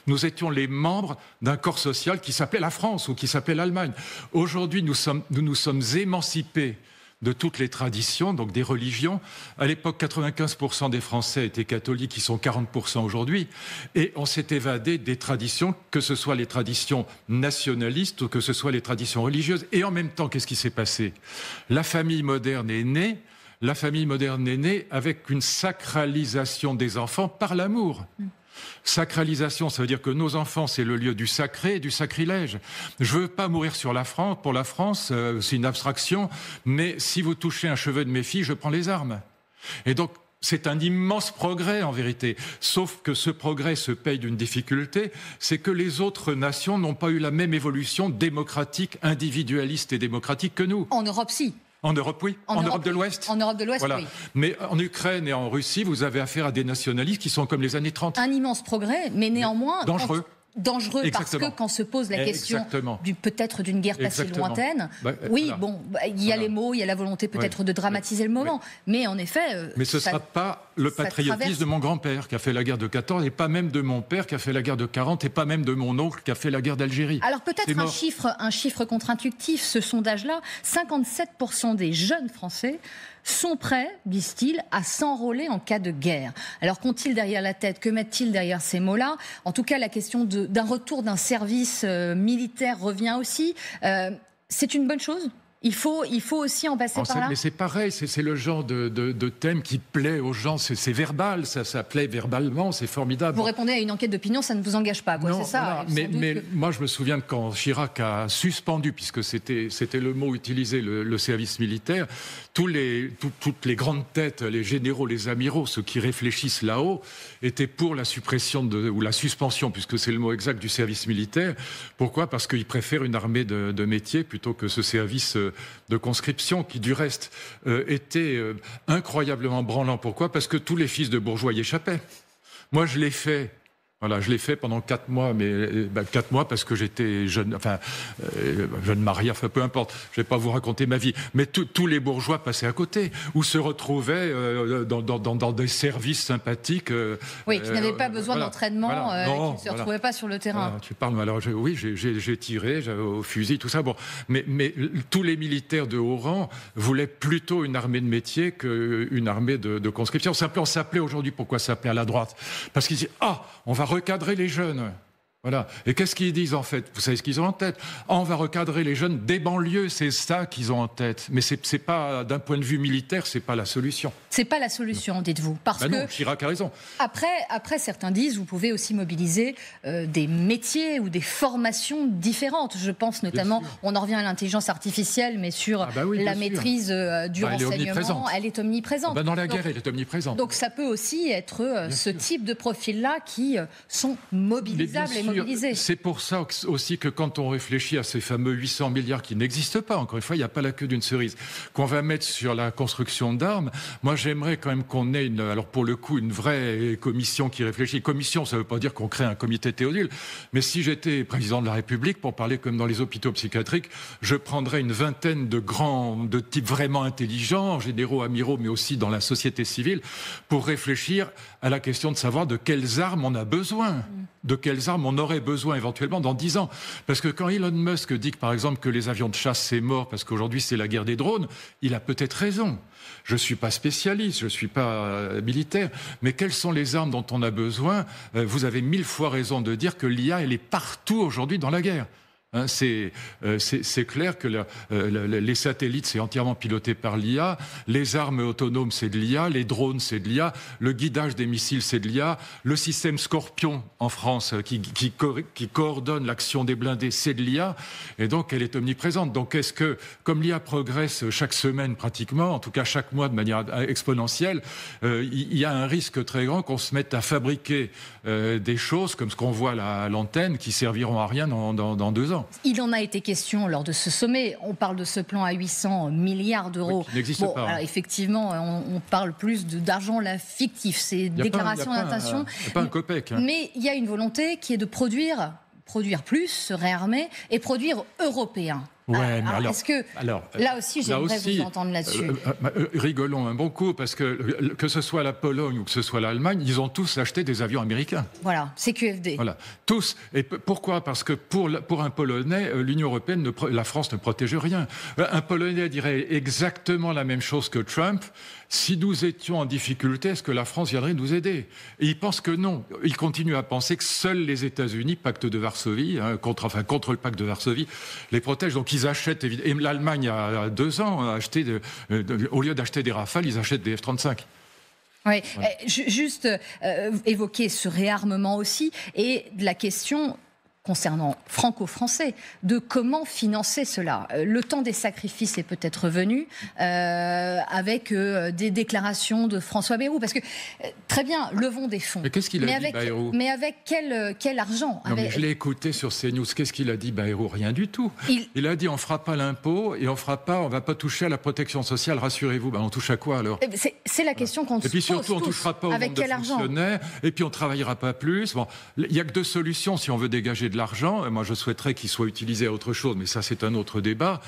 Nous étions les membres d'un corps social qui s'appelait la France ou qui s'appelait l'Allemagne. Aujourd'hui, nous nous sommes émancipés de toutes les traditions, donc des religions. À l'époque, 95% des Français étaient catholiques, ils sont 40% aujourd'hui. Et on s'est évadé des traditions, que ce soit les traditions nationalistes ou que ce soit les traditions religieuses. Et en même temps, qu'est-ce qui s'est passé? La famille moderne est née. La famille moderne est née avec une sacralisation des enfants par l'amour. Sacralisation, ça veut dire que nos enfants, c'est le lieu du sacré et du sacrilège. Je veux pas mourir pour la France, c'est une abstraction, mais si vous touchez un cheveu de mes filles, je prends les armes. Et donc, c'est un immense progrès en vérité. Sauf que ce progrès se paye d'une difficulté, c'est que les autres nations n'ont pas eu la même évolution démocratique, individualiste et démocratique que nous. En Europe, si. En Europe, oui. En Europe de l'Ouest. En Europe de l'Ouest, voilà. Oui. Mais en Ukraine et en Russie, vous avez affaire à des nationalistes qui sont comme les années 30. Un immense progrès, mais néanmoins... Dangereux. Dangereux. Exactement. Parce que quand se pose la question peut-être d'une guerre pas si lointaine, il y a les mots, il y a la volonté peut-être de dramatiser le moment, mais en effet... Mais ce ne sera pas le patriotisme de mon grand-père qui a fait la guerre de 14 et pas même de mon père qui a fait la guerre de 40 et pas même de mon oncle qui a fait la guerre d'Algérie. Alors peut-être un chiffre contre-intuitif, ce sondage-là, 57% des jeunes Français sont prêts, disent-ils, à s'enrôler en cas de guerre. Alors qu'ont-ils derrière la tête? Que mettent-ils derrière ces mots-là? En tout cas, la question d'un retour d'un service militaire revient aussi. C'est une bonne chose? Il faut aussi en passer par là. Mais c'est pareil, c'est le genre de thème qui plaît aux gens. C'est verbal, ça plaît verbalement, c'est formidable. Vous répondez à une enquête d'opinion, ça ne vous engage pas, quoi. Non, c'est ça. Voilà. Mais moi, je me souviens de quand Chirac a suspendu, puisque c'était le mot utilisé, le service militaire. Toutes les grandes têtes, les généraux, les amiraux, ceux qui réfléchissent là-haut, étaient pour la suppression ou la suspension, puisque c'est le mot exact, du service militaire. Pourquoi? Parce qu'ils préfèrent une armée de métier plutôt que ce service de conscription qui, du reste, était incroyablement branlant. Pourquoi? Parce que tous les fils de bourgeois y échappaient. Moi, je l'ai fait. Voilà, je l'ai fait pendant 4 mois, mais 4 mois parce que j'étais jeune, jeune marié, peu importe, je ne vais pas vous raconter ma vie. Mais tous les bourgeois passaient à côté, ou se retrouvaient dans des services sympathiques. Oui, qui n'avaient pas besoin d'entraînement, qui ne se retrouvaient pas sur le terrain. Voilà, tu parles, alors oui, j'ai tiré au fusil, tout ça. Bon, mais tous les militaires de haut rang voulaient plutôt une armée de métier qu'une armée de conscription. On s'appelait aujourd'hui, pourquoi s'appeler à la droite? Parce qu'ils disaient, on va recadrer les jeunes. Voilà. Et qu'est-ce qu'ils disent en fait? Vous savez ce qu'ils ont en tête? On va recadrer les jeunes des banlieues, c'est ça qu'ils ont en tête. Mais c'est pas, d'un point de vue militaire, c'est pas la solution. C'est pas la solution, dites-vous. Parce que non, Chirac a raison. Après, certains disent, vous pouvez aussi mobiliser des métiers ou des formations différentes. Je pense notamment, on en revient à l'intelligence artificielle, mais sur la maîtrise du renseignement, elle est omniprésente. Dans la guerre, elle est omniprésente. Donc ça peut aussi être ce type de profils-là qui sont mobilisables et mobilisés. C'est pour ça aussi que quand on réfléchit à ces fameux 800 milliards qui n'existent pas, encore une fois, il n'y a pas la queue d'une cerise, qu'on va mettre sur la construction d'armes, moi j'aimerais quand même qu'on ait, alors pour le coup, une vraie commission qui réfléchit. Commission, ça ne veut pas dire qu'on crée un comité Théodule, mais si j'étais président de la République, pour parler comme dans les hôpitaux psychiatriques, je prendrais une vingtaine de types vraiment intelligents, généraux, amiraux, mais aussi dans la société civile, pour réfléchir à la question de savoir de quelles armes on a besoin, de quelles armes on aurait besoin éventuellement dans 10 ans. Parce que quand Elon Musk dit que, par exemple, que les avions de chasse c'est mort parce qu'aujourd'hui c'est la guerre des drones, il a peut-être raison. Je ne suis pas spécialiste, je ne suis pas militaire, mais quelles sont les armes dont on a besoin? Vous avez 1000 fois raison de dire que l'IA, elle est partout aujourd'hui dans la guerre. C'est clair que les satellites, c'est entièrement piloté par l'IA. Les armes autonomes, c'est de l'IA. Les drones, c'est de l'IA. Le guidage des missiles, c'est de l'IA. Le système Scorpion en France, qui coordonne l'action des blindés, c'est de l'IA. Et donc, elle est omniprésente. Donc, est-ce que, comme l'IA progresse chaque semaine pratiquement, en tout cas chaque mois de manière exponentielle, il y a un risque très grand qu'on se mette à fabriquer des choses comme ce qu'on voit à l'antenne qui serviront à rien dans 2 ans. Il en a été question lors de ce sommet. On parle de ce plan à 800 milliards d'euros. Qui n'existe pas. Alors effectivement, on parle plus d'argent là fictif. C'est déclaration d'intention. Il n'y a pas un copec. Mais il y a une volonté qui est de produire plus, se réarmer et produire européen. Ouais, mais alors, est-ce que là aussi, j'aimerais vous entendre là-dessus. Rigolons un bon coup, parce que ce soit la Pologne ou que ce soit l'Allemagne, ils ont tous acheté des avions américains. Voilà, c'est QFD. Voilà, tous. Et pourquoi? Parce que pour un Polonais, l'Union européenne, la France ne protège rien. Un Polonais dirait exactement la même chose que Trump. Si nous étions en difficulté, est-ce que la France viendrait nous aider? Et il pense que non. Il continue à penser que seuls les États-Unis, pacte de Varsovie, contre le pacte de Varsovie, les protègent. Donc ils achètent, et l'Allemagne, il y a 2 ans, a acheté au lieu d'acheter des Rafales, ils achètent des F-35. Oui, voilà. Juste évoquer ce réarmement aussi, et de la question concernant franco-français, de comment financer cela. Le temps des sacrifices est peut-être venu avec des déclarations de François Bayrou, parce que très bien, levons des fonds. Mais qu'est-ce qu'il a dit, Bayrou? Mais avec quel argent? Mais je l'ai écouté sur CNews. Qu'est-ce qu'il a dit, Bayrou? Rien du tout. Il a dit on fera pas l'impôt et on va pas toucher à la protection sociale. Rassurez-vous. On touche à quoi alors? C'est la question qu'on se pose. Et puis surtout, on touchera pas au nombre de fonctionnaires. Et puis on travaillera pas plus. Bon, il y a que 2 solutions si on veut dégager de l'argent. Moi, je souhaiterais qu'il soit utilisé à autre chose, mais ça, c'est un autre débat.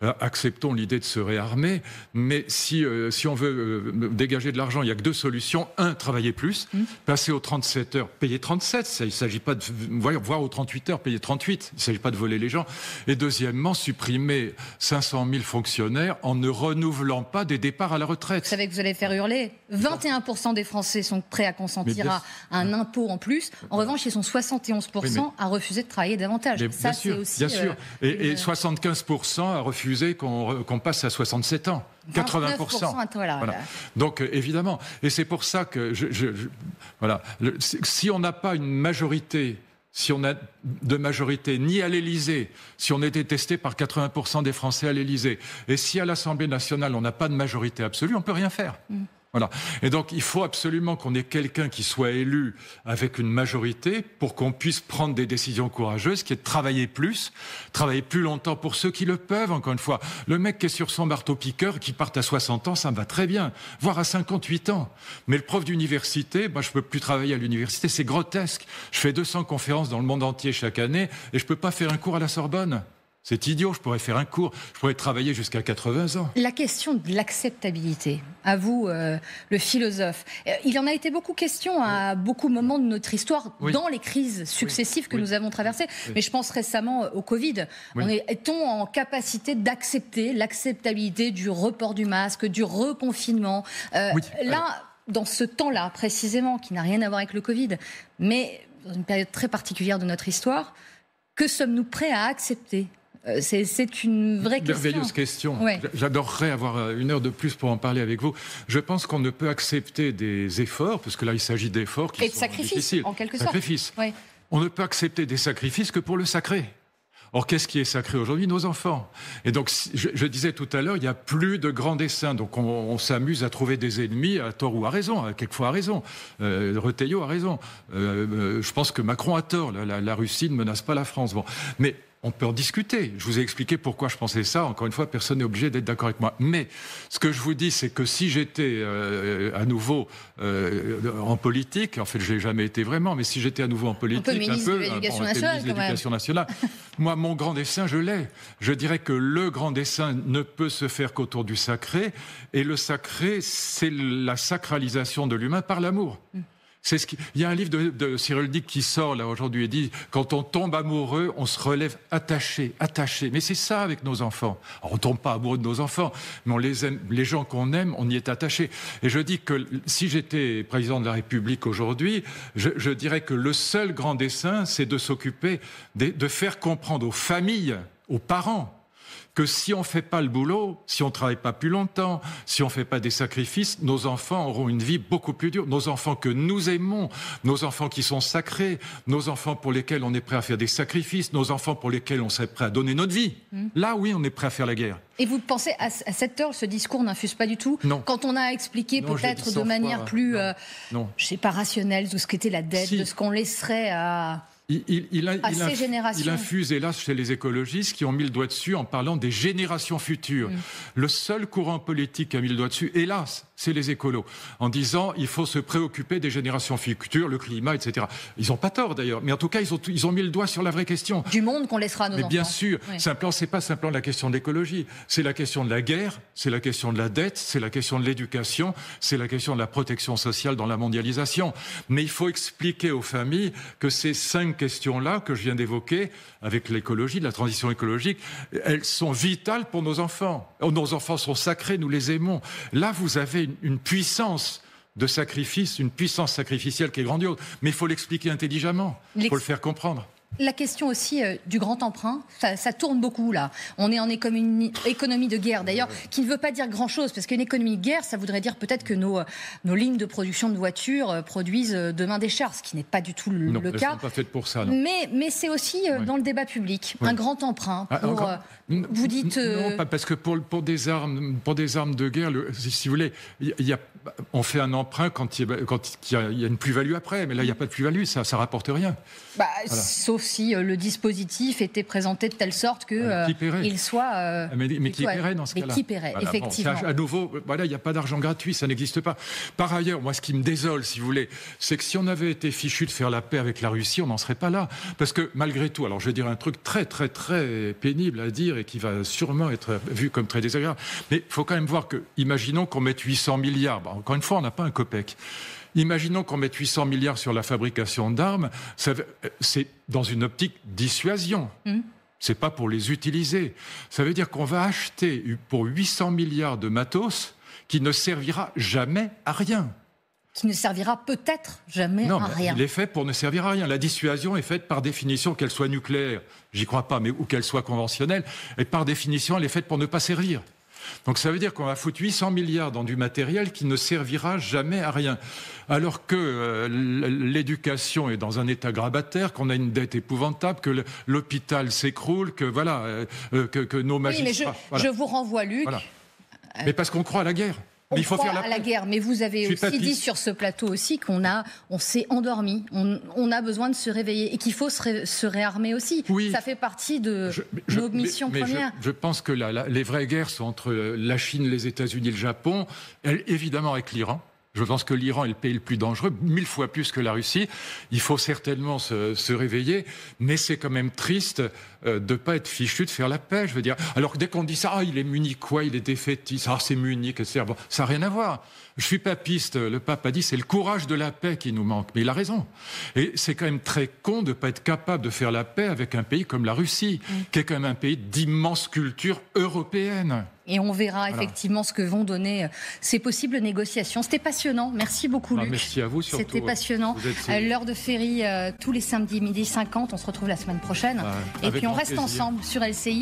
acceptons l'idée de se réarmer, mais si on veut dégager de l'argent, il n'y a que deux solutions. Un, travailler plus, passer aux 37 heures, payer 37, il ne s'agit pas de voir aux 38 heures, payer 38, il ne s'agit pas de voler les gens. Et deuxièmement, supprimer 500 000 fonctionnaires en ne renouvelant pas des départs à la retraite. Vous savez que vous allez faire hurler. 21% des Français sont prêts à consentir à un impôt en plus. En revanche, ils sont 71% à refuser de travailler davantage. Ça, c'est aussi... Bien sûr. Et 75% à refuser qu'on passe à 67 ans. 80%. Voilà. Donc, évidemment. Et c'est pour ça que... voilà. Si on n'a pas une majorité... Si on a de majorité ni à l'Élysée, si on est détesté par 80% des Français à l'Élysée, et si à l'Assemblée nationale on n'a pas de majorité absolue, on ne peut rien faire. Voilà. Et donc, il faut absolument qu'on ait quelqu'un qui soit élu avec une majorité pour qu'on puisse prendre des décisions courageuses, qui est de travailler plus longtemps pour ceux qui le peuvent, encore une fois. Le mec qui est sur son marteau-piqueur, qui part à 60 ans, ça me va très bien, voire à 58 ans. Mais le prof d'université, moi, je peux plus travailler à l'université, c'est grotesque. Je fais 200 conférences dans le monde entier chaque année et je peux pas faire un cours à la Sorbonne. C'est idiot, je pourrais faire un cours, je pourrais travailler jusqu'à 80 ans. La question de l'acceptabilité, à vous, le philosophe, il en a été beaucoup question à beaucoup de moments de notre histoire, dans les crises successives que nous avons traversées. Mais je pense récemment au Covid. Est-on en capacité d'accepter l'acceptabilité du report du masque, du reconfinement Là, dans ce temps-là, précisément, qui n'a rien à voir avec le Covid, mais dans une période très particulière de notre histoire, que sommes-nous prêts à accepter ? C'est une vraie question. Merveilleuse question. Ouais. J'adorerais avoir une heure de plus pour en parler avec vous. Je pense qu'on ne peut accepter des efforts, parce que là, il s'agit d'efforts qui sont difficiles. En quelque sorte. Ouais. On ne peut accepter des sacrifices que pour le sacré. Or, qu'est-ce qui est sacré aujourd'hui ? Nos enfants. Et donc, je disais tout à l'heure, il n'y a plus de grands desseins. Donc, on s'amuse à trouver des ennemis, à tort ou à raison, quelquefois à raison. Retailleau a raison. Je pense que Macron a tort. La Russie ne menace pas la France. Bon. Mais on peut en discuter. Je vous ai expliqué pourquoi je pensais ça. Encore une fois, personne n'est obligé d'être d'accord avec moi. Mais ce que je vous dis, c'est que si j'étais à nouveau en politique, en fait, je l'ai jamais été vraiment, mais si j'étais à nouveau en politique, ministre de l'Éducation nationale, moi, mon grand dessein, je l'ai. Je dirais que le grand dessein ne peut se faire qu'autour du sacré, et le sacré, c'est la sacralisation de l'humain par l'amour. Il y a un livre de Cyril Dick qui sort là aujourd'hui et dit « Quand on tombe amoureux, on se relève attaché. » Mais c'est ça avec nos enfants. Alors, on ne tombe pas amoureux de nos enfants, mais on les aime, les gens qu'on aime, on y est attaché. Et je dis que si j'étais président de la République aujourd'hui, je dirais que le seul grand dessein, c'est de s'occuper, de faire comprendre aux familles, aux parents, que si on ne fait pas le boulot, si on ne travaille pas plus longtemps, si on ne fait pas des sacrifices, nos enfants auront une vie beaucoup plus dure. Nos enfants que nous aimons, nos enfants qui sont sacrés, nos enfants pour lesquels on est prêt à faire des sacrifices, nos enfants pour lesquels on serait prêt à donner notre vie. Là, oui, on est prêt à faire la guerre. Et vous pensez, à cette heure, ce discours n'infuse pas du tout ? Non. Quand on a expliqué peut-être de manière plus, je ne sais pas, rationnelle, de ce qu'était la dette, de ce qu'on laisserait à... ces générations. Il infuse, hélas, chez les écologistes qui ont mis le doigt dessus en parlant des générations futures. Le seul courant politique qui a mis le doigt dessus, hélas, c'est les écolos, en disant il faut se préoccuper des générations futures, le climat, etc. Ils n'ont pas tort d'ailleurs, mais en tout cas, ils ont mis le doigt sur la vraie question. Du monde qu'on laissera à nos enfants. Mais bien sûr, c'est pas simplement la question de l'écologie, c'est la question de la guerre, c'est la question de la dette, c'est la question de l'éducation, c'est la question de la protection sociale dans la mondialisation. Mais il faut expliquer aux familles que ces 5 questions-là que je viens d'évoquer, avec l'écologie, la transition écologique, elles sont vitales pour nos enfants. Nos enfants sont sacrés, nous les aimons. Là, vous avez une puissance de sacrifice, une puissance sacrificielle qui est grandiose. Mais il faut l'expliquer intelligemment, il faut le faire comprendre. La question aussi du grand emprunt, ça tourne beaucoup là. On est en économie de guerre d'ailleurs, qui ne veut pas dire grand-chose, parce qu'une économie de guerre, ça voudrait dire peut-être que nos lignes de production de voitures produisent demain des chars, ce qui n'est pas du tout le cas. Elles ne sont pas faites pour ça. Non. Mais c'est aussi dans le débat public, un grand emprunt. Vous dites... Non, pas parce que pour des armes de guerre, si vous voulez, on fait un emprunt quand il y a une plus-value après, mais là, il n'y a pas de plus-value, ça ne rapporte rien. Voilà. Sauf si le dispositif était présenté de telle sorte qu'il soit... mais qui paierait dans ce cas-là? Mais qui paierait, effectivement. À nouveau, il n'y a pas d'argent gratuit, ça n'existe pas. Par ailleurs, moi, ce qui me désole, si vous voulez, c'est que si on avait été fichu de faire la paix avec la Russie, on n'en serait pas là. Parce que malgré tout, alors je vais dire un truc très, très, très pénible à dire et qui va sûrement être vu comme très désagréable, mais il faut quand même voir que, imaginons qu'on mette 800 milliards, encore une fois, on n'a pas un copec. Imaginons qu'on mette 800 milliards sur la fabrication d'armes, c'est dans une optique dissuasion. C'est pas pour les utiliser. Ça veut dire qu'on va acheter pour 800 milliards de matos qui ne servira jamais à rien. Qui ne servira peut-être jamais à rien. Il est fait pour ne servir à rien. La dissuasion est faite par définition, qu'elle soit nucléaire, j'y crois pas, mais ou qu'elle soit conventionnelle, et par définition, elle est faite pour ne pas servir. Donc ça veut dire qu'on va foutre 800 milliards dans du matériel qui ne servira jamais à rien. Alors que l'éducation est dans un état grabataire, qu'on a une dette épouvantable, que l'hôpital s'écroule, que que nos magistrats... Oui, mais je vous renvoie, Luc. Voilà. Mais parce qu'on croit à la guerre. Mais il faut faire la guerre, mais vous avez aussi dit sur ce plateau aussi on s'est endormi, on a besoin de se réveiller et qu'il faut se réarmer aussi. Oui. Ça fait partie de nos missions premières. Je pense que les vraies guerres sont entre la Chine, les États-Unis, le Japon, évidemment avec l'Iran. Je pense que l'Iran est le pays le plus dangereux, 1000 fois plus que la Russie. Il faut certainement se réveiller, mais c'est quand même triste de ne pas être fichu de faire la paix, je veux dire. Alors dès qu'on dit ça, il est munichois, il est défaitiste, c'est Munich, etc. Bon, ça n'a rien à voir. Je suis papiste, le pape a dit c'est le courage de la paix qui nous manque. Mais il a raison. Et c'est quand même très con de ne pas être capable de faire la paix avec un pays comme la Russie, qui est quand même un pays d'immense culture européenne. Et on verra effectivement ce que vont donner ces possibles négociations. C'était passionnant. Merci beaucoup, Luc. Merci à vous surtout. C'était passionnant. L'heure de Ferry, tous les samedis, 12h50. On se retrouve la semaine prochaine. Et puis on reste ensemble sur LCI.